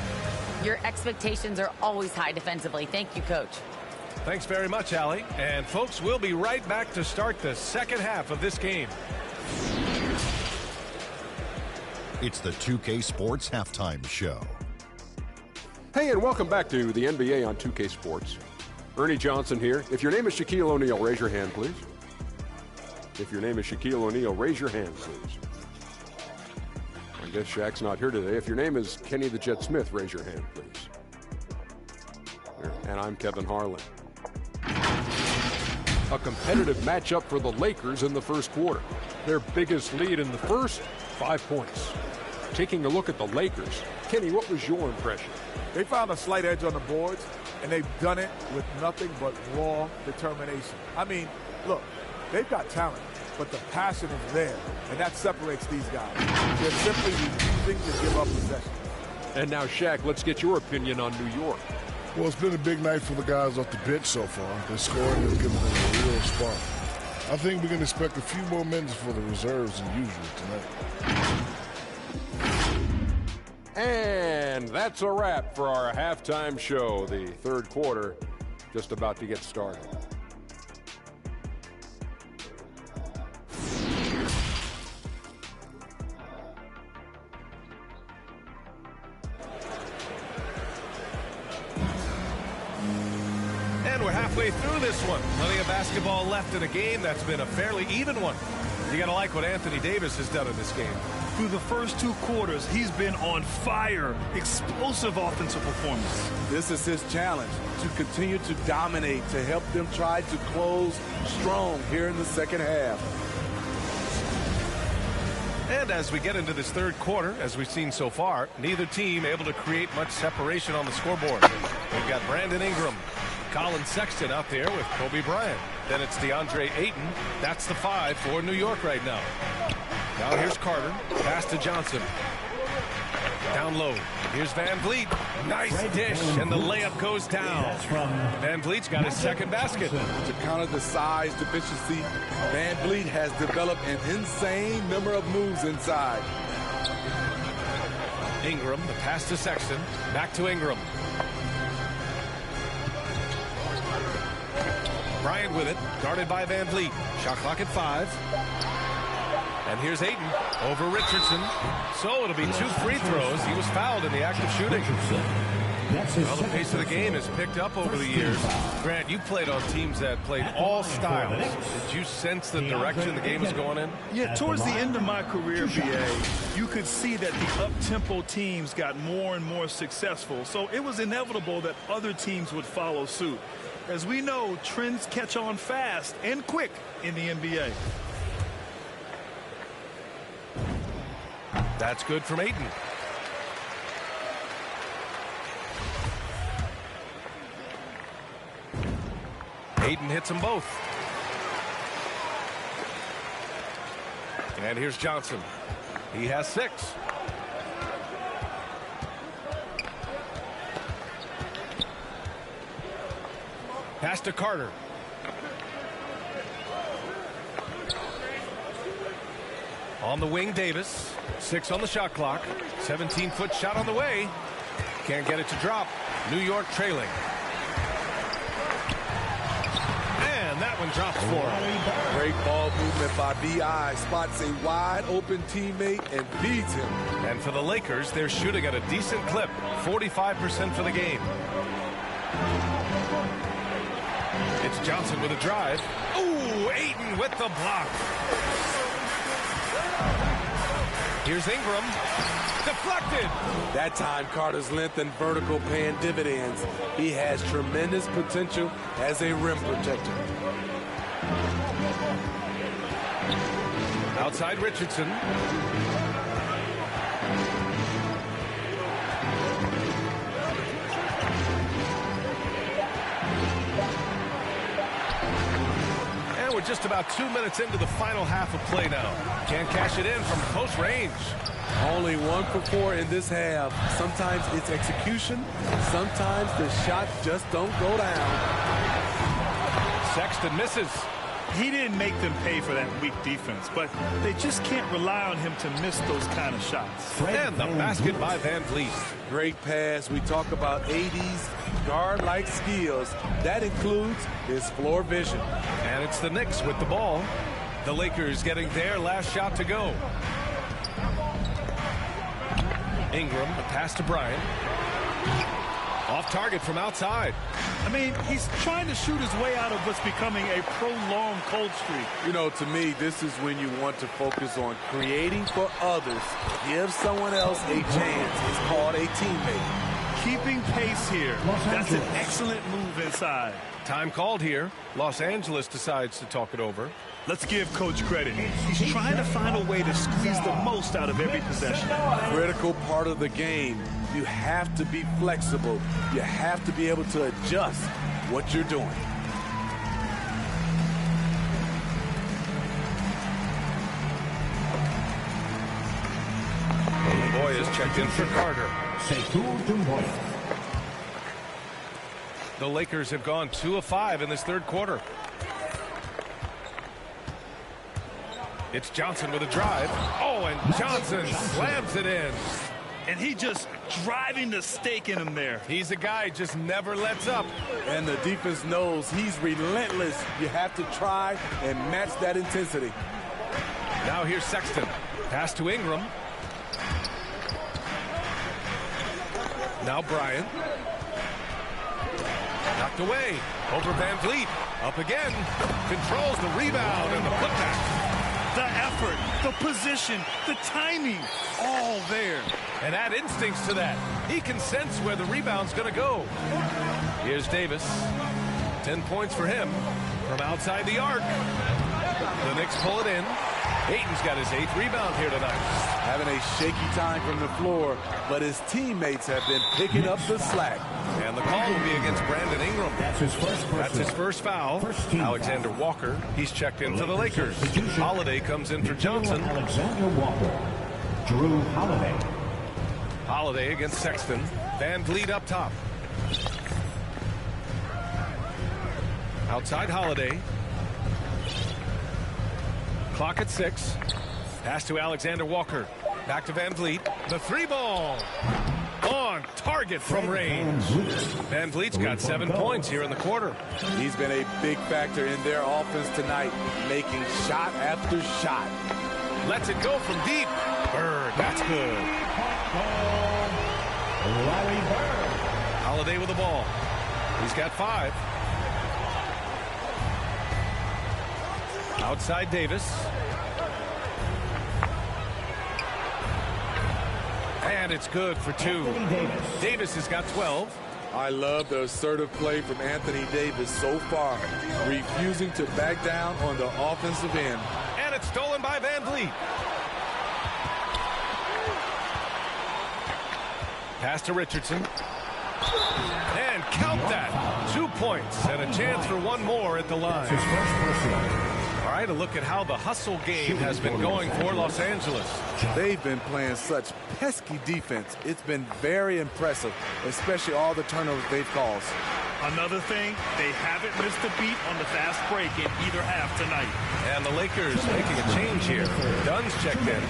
Your expectations are always high defensively. Thank you, Coach. Thanks very much, Allie. And, folks, we'll be right back to start the second half of this game. It's the 2K Sports Halftime Show. Hey, and welcome back to the NBA on 2K Sports. Ernie Johnson here. If your name is Shaquille O'Neal, raise your hand, please. If your name is Shaquille O'Neal, raise your hand, please. I guess Shaq's not here today. If your name is Kenny the Jet Smith, raise your hand, please. And I'm Kevin Harlan. A competitive matchup for the Lakers in the first quarter. Their biggest lead in the first, 5 points. Taking a look at the Lakers, Kenny, what was your impression? They found a slight edge on the boards, and they've done it with nothing but raw determination. I mean, look, they've got talent, but the passion is there, and that separates these guys. They're simply refusing to give up possession. And now, Shaq, let's get your opinion on New York. Well, it's been a big night for the guys off the bench so far. Their scoring has given them a real spark. I think we can expect a few more minutes for the reserves than usual tonight. And that's a wrap for our halftime show. The third quarter just about to get started. And we're halfway through this one. Plenty of basketball left in a game that's been a fairly even one. You got to like what Anthony Davis has done in this game. Through the first 2 quarters, he's been on fire. Explosive offensive performance. This is his challenge, to continue to dominate, to help them try to close strong here in the second half. And as we get into this third quarter, as we've seen so far, neither team able to create much separation on the scoreboard. We've got Brandon Ingram, Colin Sexton out there with Kobe Bryant. Then it's DeAndre Ayton. That's the 5 for New York right now. Now here's Carter. Pass to Johnson. Down low. Here's VanVleet. Nice dish, and the layup goes down. VanVleet's got his second basket. To counter the size deficiency, VanVleet has developed an insane number of moves inside. Ingram, the pass to Sexton. Back to Ingram. Bryant with it, guarded by Van Vliet. Shot clock at 5. And here's Ayton over Richardson. So it'll be 2 free throws. He was fouled in the act of shooting. Well, the pace of the game has picked up over the years. Grant, you played on teams that played all styles. Did you sense the direction the game was going in? Yeah, towards the end of my career, BA, you could see that the up-tempo teams got more and more successful. So it was inevitable that other teams would follow suit. As we know, trends catch on fast and quick in the NBA. That's good from Ayton. Ayton hits them both. And here's Johnson. He has 6. Pass to Carter. On the wing, Davis. 6 on the shot clock. 17-foot shot on the way. Can't get it to drop. New York trailing. And that one drops for him. Great ball movement by B.I. Spots a wide open teammate and beats him. And for the Lakers, they're shooting at a decent clip. 45% for the game. It's Johnson with a drive. Ooh, Ayton with the block. Here's Ingram. Deflected. That time, Carter's length and vertical paying dividends. He has tremendous potential as a rim protector. Outside Richardson. And we're just about 2 minutes into the final half of play now. Can't cash it in from close range. Only 1 for 4 in this half. Sometimes it's execution. Sometimes the shots just don't go down. Sexton misses. He didn't make them pay for that weak defense, but they just can't rely on him to miss those kind of shots. And the basket by Van Vliet. Great pass. We talk about 80s guard-like skills. That includes his floor vision. And it's the Knicks with the ball. The Lakers getting their last shot to go. Ingram, the pass to Bryant. Off target from outside. I mean, he's trying to shoot his way out of what's becoming a prolonged cold streak. You know, to me, this is when you want to focus on creating for others. Give someone else a chance. It's called a teammate. Keeping pace here. That's an excellent move inside. Time called here. Los Angeles decides to talk it over. Let's give Coach credit. He's trying to find a way to squeeze the most out of every possession. Critical part of the game. You have to be flexible. You have to be able to adjust what you're doing. Boy is checked in for Carter. The Lakers have gone 2 of 5 in this third quarter. It's Johnson with a drive. Oh, and Johnson slams it in. And he just driving the stake in him there. He's a guy just never lets up. And the defense knows he's relentless. You have to try and match that intensity. Now here's Sexton. Pass to Ingram. Now Bryant. Knocked away. Over Van Vliet. Up again. Controls the rebound and the putback. The effort, the position, the timing, all there. And add instincts to that. He can sense where the rebound's going to go. Here's Davis. 10 points for him from outside the arc. The Knicks pull it in. Ayton's got his 8th rebound here tonight. Having a shaky time from the floor, but his teammates have been picking up the slack. And the call will be against Brandon Ingram. That's his first foul. Alexander Walker, he's checked in for the Lakers. Holiday comes in for Johnson. Alexander Walker. Drew Holiday. Holiday against Sexton. Van Vliet up top. Outside Holiday. Clock at 6. Pass to Alexander Walker. Back to Van Vliet. The 3 ball. On target from range. Van Vliet's got 7 points here in the quarter. He's been a big factor in their offense tonight, making shot after shot. Lets it go from deep. Bird, that's good. Larry Bird. Holiday with the ball. He's got 5. Outside Davis. And it's good for 2. Davis has got 12. I love the assertive play from Anthony Davis so far, refusing to back down on the offensive end. And it's stolen by Van Vliet. Pass to Richardson. And count that. 2 points and a chance for one more at the line. All right, a look at how the hustle game has been going for Los Angeles. They've been playing such pesky defense. It's been very impressive, especially all the turnovers they've caused. Another thing, they haven't missed a beat on the fast break in either half tonight. And the Lakers making a change here. Dunn's checked in.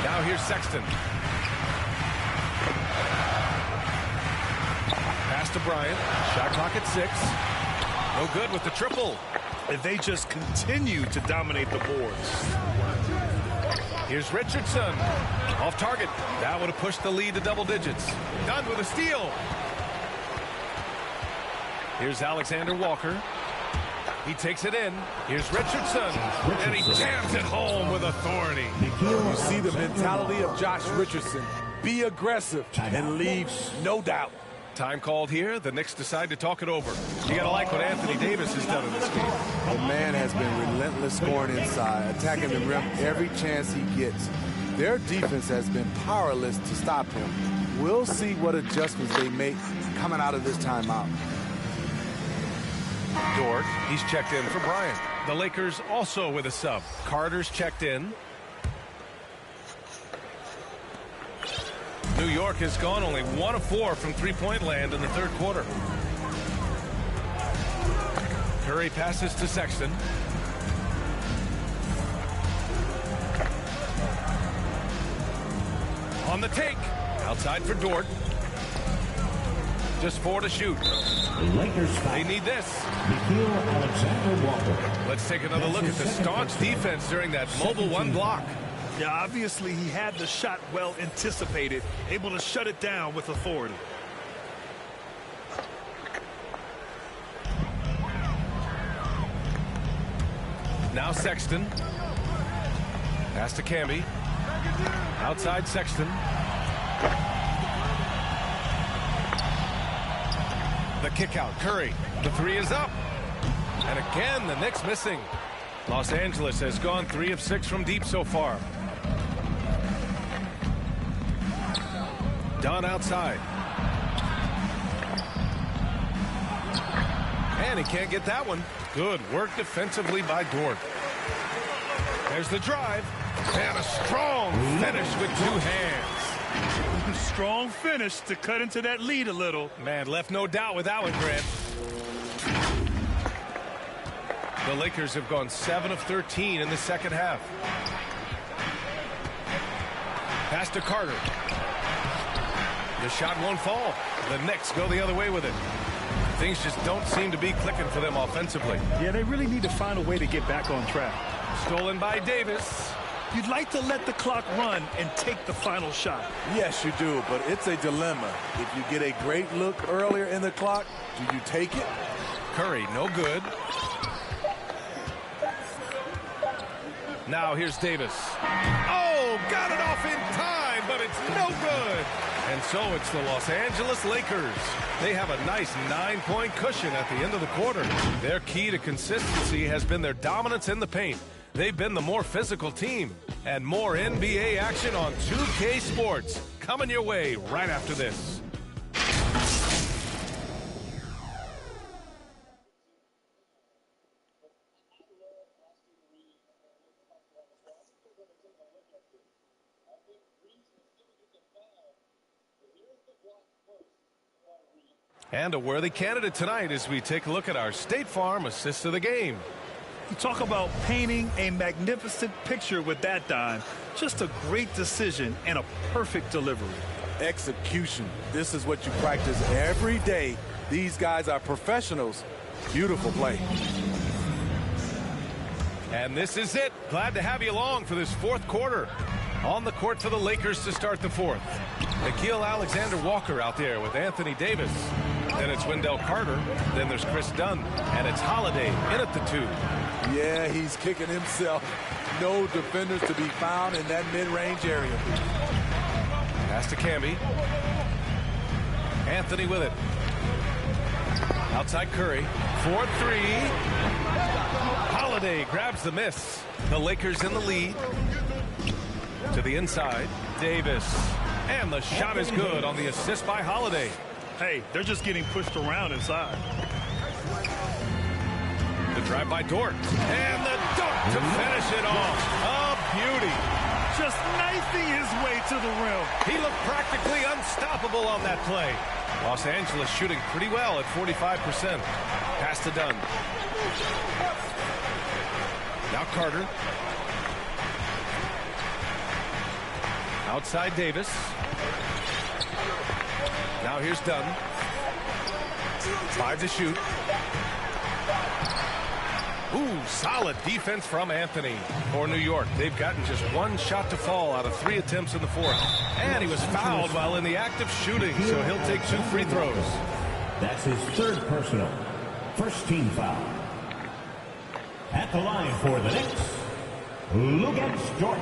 Now here's Sexton. Pass to Bryant. Shot clock at 6. No good with the triple. And they just continue to dominate the boards. Here's Richardson. Off target. That would have pushed the lead to double digits. Dunn with a steal. Here's Alexander Walker. He takes it in. Here's Richardson. And he jams it home with authority. You see the mentality of Josh Richardson. Be aggressive and leave no doubt. Time called here. The Knicks decide to talk it over. You got to like what Anthony Davis has done in this game. The man has been relentless scoring inside, attacking the rim every chance he gets. Their defense has been powerless to stop him. We'll see what adjustments they make coming out of this timeout. Dort, he's checked in for Bryant. The Lakers also with a sub. Carter's checked in. New York has gone only 1 of 4 from three-point land in the third quarter. Curry passes to Sexton. On the take. Outside for Dort. Just 4 to shoot. They need this. Alexander Walker. Let's take another look at the staunch defense during that mobile 1 block. Yeah, obviously he had the shot well anticipated, able to shut it down with authority. Now Sexton. Pass to Camby. Outside Sexton. The kick out. Curry. The 3 is up. And again, the Knicks missing. Los Angeles has gone 3 of 6 from deep so far. Dunn outside. And he can't get that one. Good work defensively by Dort. There's the drive. And a strong finish with 2 hands. Strong finish to cut into that lead a little. Man, left no doubt with that one, Grant. The Lakers have gone 7 of 13 in the second half. Pass to Carter. The shot won't fall. The Knicks go the other way with it. Things just don't seem to be clicking for them offensively. Yeah, they really need to find a way to get back on track. Stolen by Davis. You'd like to let the clock run and take the final shot. Yes, you do, but it's a dilemma. If you get a great look earlier in the clock, do you take it? Curry, no good. Now here's Davis. Oh, got it off in time, but it's no good. And so it's the Los Angeles Lakers. They have a nice 9-point cushion at the end of the quarter. Their key to consistency has been their dominance in the paint. They've been the more physical team. And more NBA action on 2K Sports coming your way right after this. And a worthy candidate tonight as we take a look at our State Farm assist of the game. You talk about painting a magnificent picture with that dime. Just a great decision and a perfect delivery. Execution. This is what you practice every day. These guys are professionals. Beautiful play. And this is it. Glad to have you along for this fourth quarter. On the court for the Lakers to start the fourth. Nickeil Alexander-Walker out there with Anthony Davis. Then it's Wendell Carter. Then there's Chris Dunn. And it's Holiday in at the 2. Yeah, he's kicking himself. No defenders to be found in that mid-range area. Pass to Camby. Anthony with it. Outside Curry. 4-3. Holiday grabs the miss. The Lakers in the lead. To the inside. Davis. And the shot is good on the assist by Holiday. Hey, they're just getting pushed around inside. The drive by Dort. And the dunk to finish it off. A beauty. Just knifing his way to the rim. He looked practically unstoppable on that play. Los Angeles shooting pretty well at 45%. Pass to Dunn. Now Carter. Outside Davis. Now here's Dunn. 5 to shoot. Ooh, solid defense from Anthony for New York. They've gotten just 1 shot to fall out of 3 attempts in the fourth. And he was fouled while in the act of shooting, so he'll take 2 free throws. That's his 3rd personal. First team foul. At the line for the Knicks, Luguentz Dort.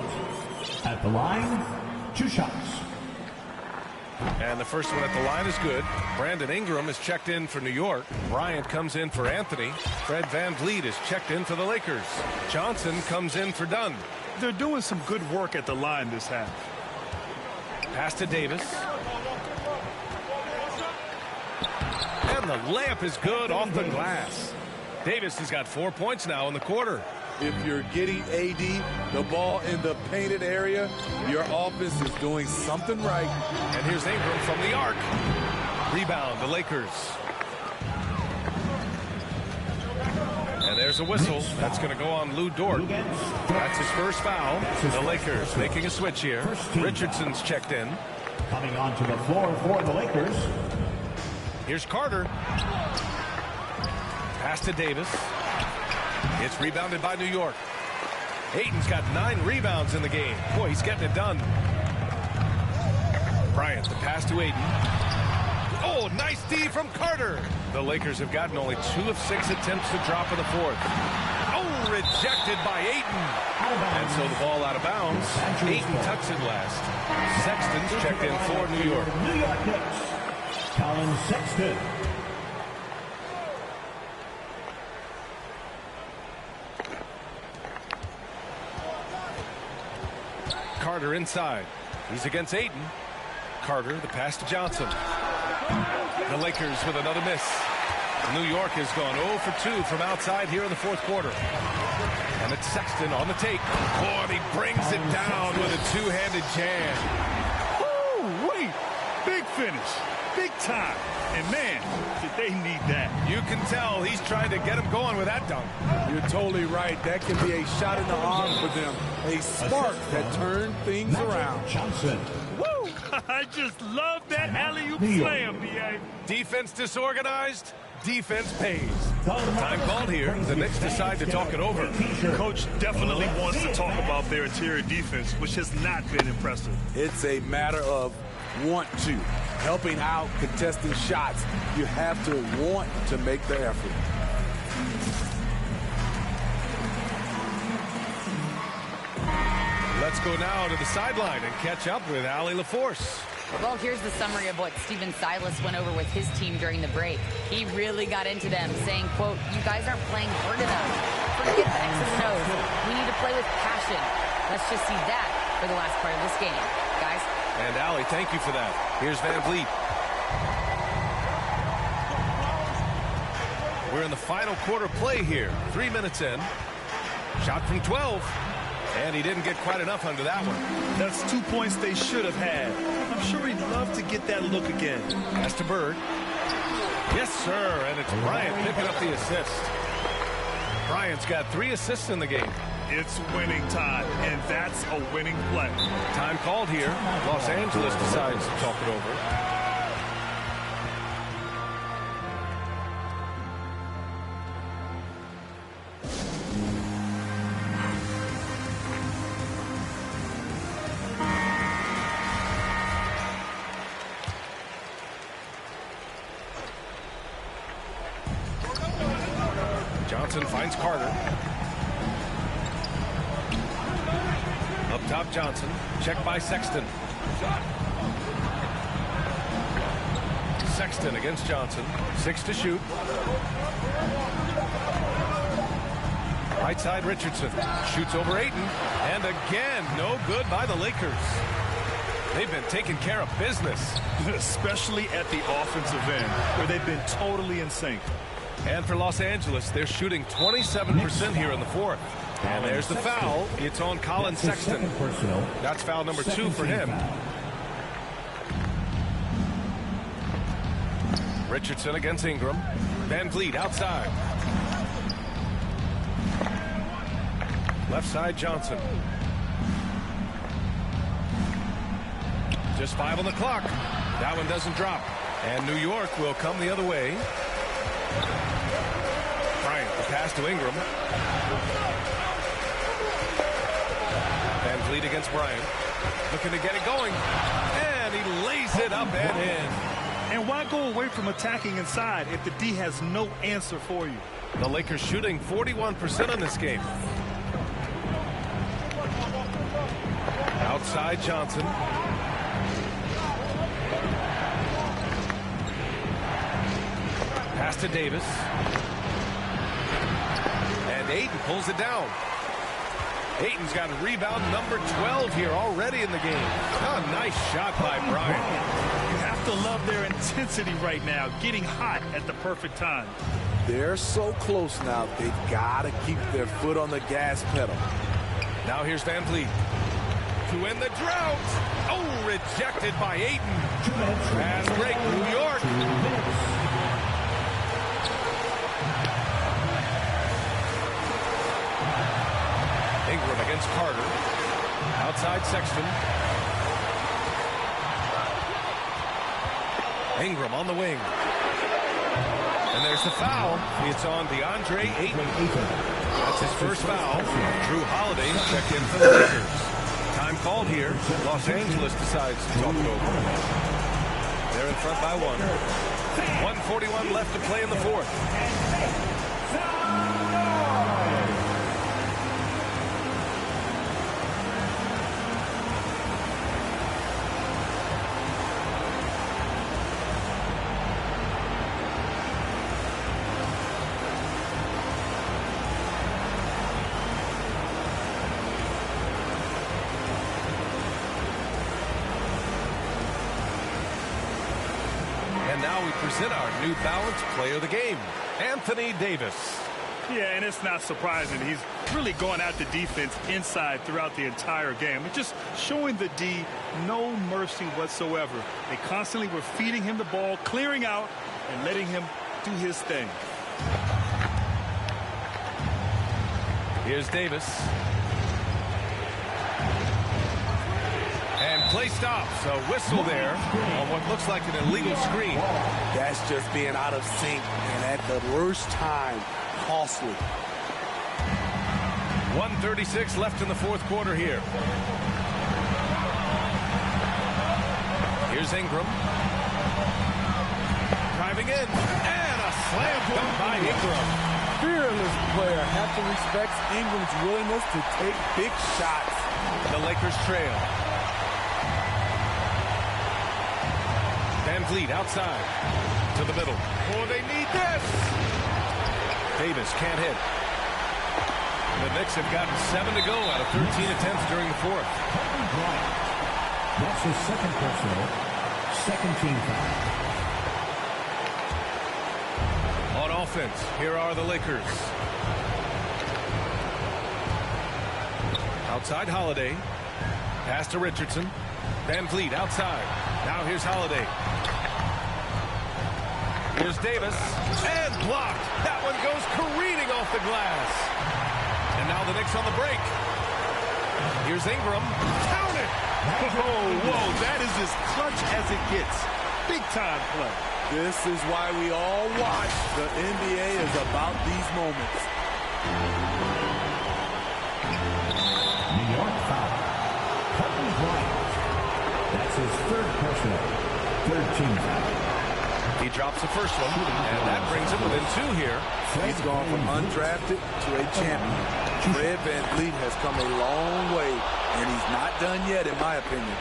At the line, 2 shots. And the first one at the line is good. Brandon Ingram is checked in for New York. Bryant comes in for Anthony. Fred VanVleet is checked in for the Lakers. Johnson comes in for Dunn. They're doing some good work at the line this half. Pass to Davis. And the layup is good off the glass. Davis has got 4 points now in the quarter. If you're getting AD the ball in the painted area, your offense is doing something right. And here's Ingram from the arc. Rebound, the Lakers. And there's a whistle. That's going to go on Lou Dort. That's his first foul. The Lakers making a switch here. Richardson's checked in. Coming onto the floor for the Lakers. Here's Carter. Pass to Davis. It's rebounded by New York. Ayton's got 9 rebounds in the game. Boy, he's getting it done. Bryant, the pass to Ayton. Oh, nice D from Carter. The Lakers have gotten only 2 of 6 attempts to drop in the fourth. Oh, rejected by Ayton. And so the ball out of bounds. Ayton tucks it last. Sexton's checked in for New York. New York Knicks, Colin Sexton. Carter inside. He's against Ayton. Carter, the pass to Johnson. The Lakers with another miss. New York has gone 0 for 2 from outside here in the fourth quarter. And it's Sexton on the take. Oh, and he brings it down with a 2-handed jam. Woo, wait. Big finish. Big time. And man, did they need that. You can tell he's trying to get him going with that dunk. You're totally right. That can be a shot in the arm for them. A spark that turned things around. Johnson. Woo! I just love that alley-oop slam, B.A. Defense disorganized. Defense pays. Time called here. The Knicks decide to talk it over. Coach definitely wants to talk about their interior defense, which has not been impressive. It's a matter of want to. Helping out, contesting shots. You have to want to make the effort. Let's go now to the sideline and catch up with Allie LaForce. Well, here's the summary of what Stephen Silas went over with his team during the break. He really got into them, saying, quote, "You guys aren't playing hard enough. Forget the X's and O's. We need to play with passion. Let's just see that for the last part of this game, guys." And Allie, thank you for that. Here's VanVleet. We're in the final quarter play here. 3 minutes in. Shot from 12. And he didn't get quite enough under that one. That's 2 points they should have had. I'm sure he'd love to get that look again. Pass to Bird. Yes, sir. And it's Bryant picking up the assist. Bryant's got 3 assists in the game. It's winning time, and that's a winning play. Time called here. Los Angeles decides to talk it over. Johnson finds Carter. Up top, Johnson. Check by Sexton. Sexton against Johnson. 6 to shoot. Right side, Richardson. Shoots over Ayton. And again, no good by the Lakers. They've been taking care of business. Especially at the offensive end, where they've been totally in sync. And for Los Angeles, they're shooting 27% here in the fourth. And there's the foul. It's on Colin Sexton. That's foul number 2 for him. Richardson against Ingram. Van Vliet outside. Left side, Johnson. Just 5 on the clock. That one doesn't drop. And New York will come the other way. Bryant, the pass to Ingram. Van Vliet against Bryant. Looking to get it going. And he lays it up and in. And why go away from attacking inside if the D has no answer for you? The Lakers shooting 41% in this game. Outside, Johnson. Pass to Davis. And Ayton pulls it down. Ayton's got a rebound number 12 here already in the game. Oh, nice shot by Bryant. You have to love their intensity right now, getting hot at the perfect time. They're so close now, they've got to keep their foot on the gas pedal. Now here's Van Vliet. To end the drought. Oh, rejected by Ayton. Pass break, New York. Ingram against Carter. Outside Sexton. Ingram on the wing. And there's the foul. It's on DeAndre Ayton. That's his first foul. Drew Holiday checked in for the Lakers. Time called here. Los Angeles decides to talk it over. They're in front by 1. 1:41 left to play in the fourth. Now we present our New Balance player of the game, Anthony Davis. Yeah, and it's not surprising. He's really going after defense inside throughout the entire game. It's just showing the D no mercy whatsoever. They constantly were feeding him the ball, clearing out, and letting him do his thing. Here's Davis. And play stops. A whistle there on what looks like an illegal screen. That's just being out of sync, and at the worst time, costly. 1:36 left in the fourth quarter here. Here's Ingram. Driving in. And a slam dunk by Ingram. Fearless player. Have to respect Ingram's willingness to take big shots. The Lakers trail. Van Vliet outside to the middle. Oh, they need this. Davis can't hit. The Knicks have gotten 7 to go out of 13 attempts during the fourth. That's his second personal, second team foul. On offense, here are the Lakers. Outside Holiday. Pass to Richardson. Van Vliet outside. Now here's Holiday. Here's Davis. And blocked. That one goes careening off the glass. And now the Knicks on the break. Here's Ingram. Count it! Whoa, that is as clutch as it gets. Big time play. This is why we all watch. The NBA is about these moments. New York foul. Kobe Bryant. That's his third personal. Third team foul. He drops the first one, and that brings him within 2 here. He's gone from undrafted to a champion. Fred VanVleet has come a long way, and he's not done yet, in my opinion.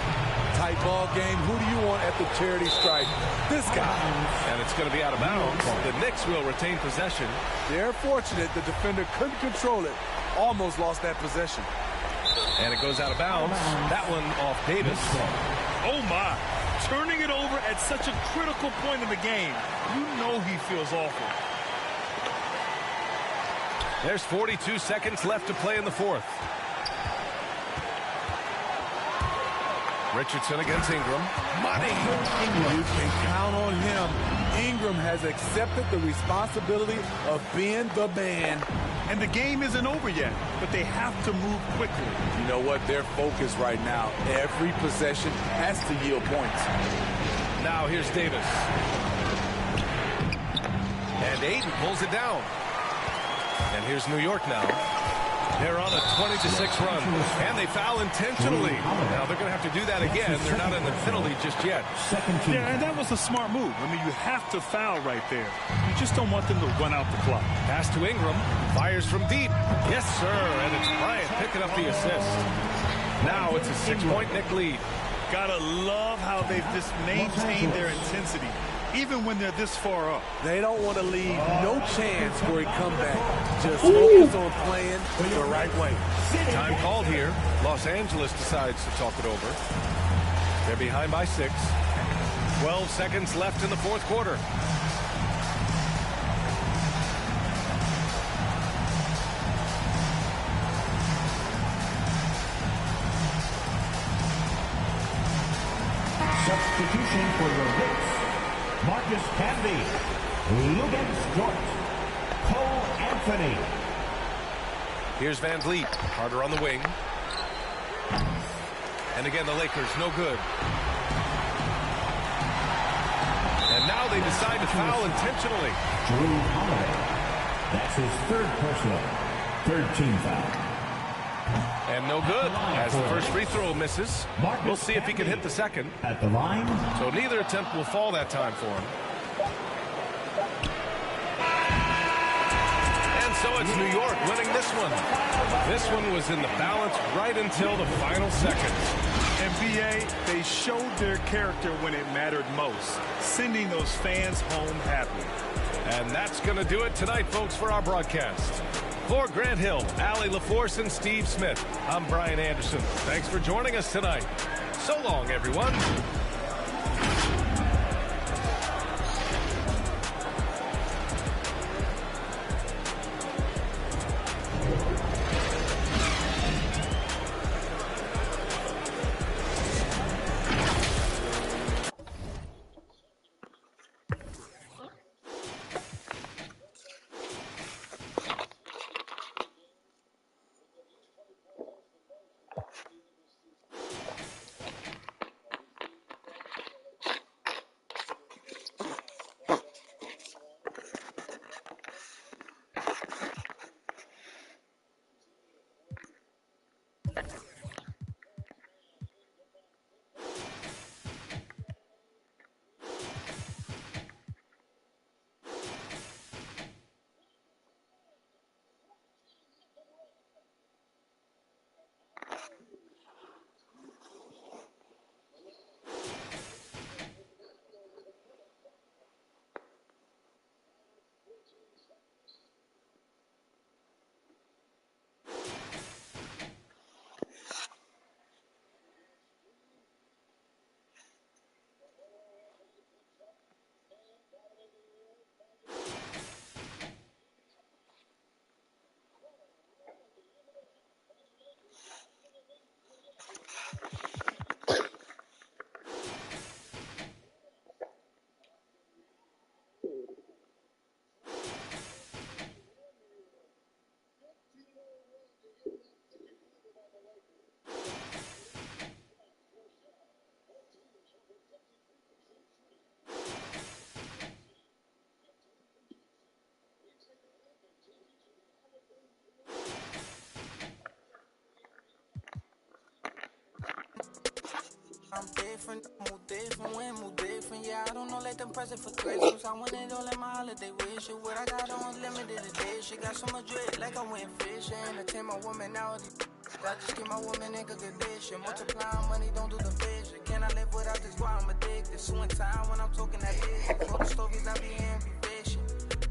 Tight ball game. Who do you want at the charity stripe? This guy. And it's going to be out of bounds. The Knicks will retain possession. They're fortunate the defender couldn't control it. Almost lost that possession. And it goes out of bounds. That one off Davis. Oh, my. Turning it over at such a critical point in the game. You know he feels awful. There's 42 seconds left to play in the fourth. Richardson against Ingram. Money! You can count on him. Ingram has accepted the responsibility of being the man. And the game isn't over yet, but they have to move quickly. You know what? They're focused right now. Every possession has to yield points. Now here's Davis. And Ayton pulls it down. And here's New York now. They're on a 20-6 run, and they foul intentionally. Now they're going to have to do that again. They're not in the penalty just yet. Yeah, and that was a smart move. I mean, you have to foul right there. You just don't want them to run out the clock. Pass to Ingram. Fires from deep. Yes, sir. And it's Bryant picking up the assist. Now it's a 6-point Knick lead. Gotta love how they've just maintained their intensity, even when they're this far up. They don't want to leave no chance for a comeback. Just focus on playing the right way. Time called here. Los Angeles decides to talk it over. They're behind by 6. 12 seconds left in the fourth quarter. Substitution for the Knicks. Marcus Camby, Lugens Dort, Cole Anthony. Here's VanVleet, Carter on the wing. And again, the Lakers, no good. And now they decide to foul intentionally. Drew Holiday. That's his third personal. Third team foul. And no good, as the first free throw misses. We'll see if he can hit the second. At the line. So neither attempt will fall that time for him. And so it's New York winning this one. This one was in the balance right until the final seconds. NBA, they showed their character when it mattered most, sending those fans home happy. And that's going to do it tonight, folks, for our broadcast. For Grant Hill, Allie LaForce, and Steve Smith, I'm Brian Anderson. Thanks for joining us tonight. So long, everyone. I'm different, move different, when move different. Yeah, I don't know, let them present for Christmas. I want it all in my holiday wish. What I got on limited edition. Got so much dread, like I went fishing. Attend my woman out. I just keep my woman in good condition. Multiplying money, don't do the vision. Can I live without this? Why I'm addicted. Suing time when I'm talking that business. All the stories I be in, be fishing.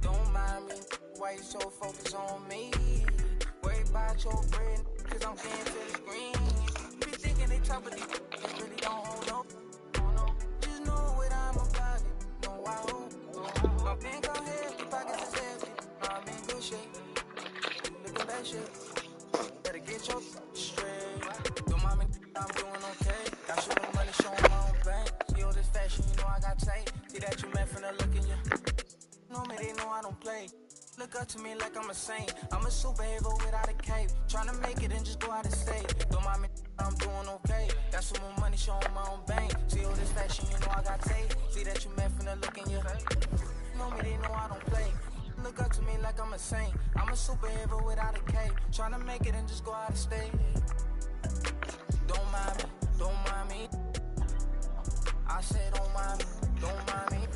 Don't mind me, why you so focused on me? Worry about your bread, cause I'm getting to the screen. Be thinking they top of these, they really don't hold no. Just know what I'm about it, know I hope. My bank on head, the pockets is empty. I'm in good shape, look at that shit. Better get your straight. Don't mind me, I'm doing okay. Got you with money, showing my own bank. See all this fashion, you know I got tape. See that you meant from the look in you. Know me, they know I don't play. Look up to me like I'm a saint. I'm a superhero without a cape. Tryna make it and just go out of state. Don't mind me, I'm doing okay. Got some more money, showing my own bank. See all this fashion, you know I got tape. See that you meant from the look in you. Know me, they know I don't play. Look up to me like I'm a saint. I'm a superhero without a cape. Tryna make it and just go out of state. Don't mind me, don't mind me. I said don't mind me, don't mind me.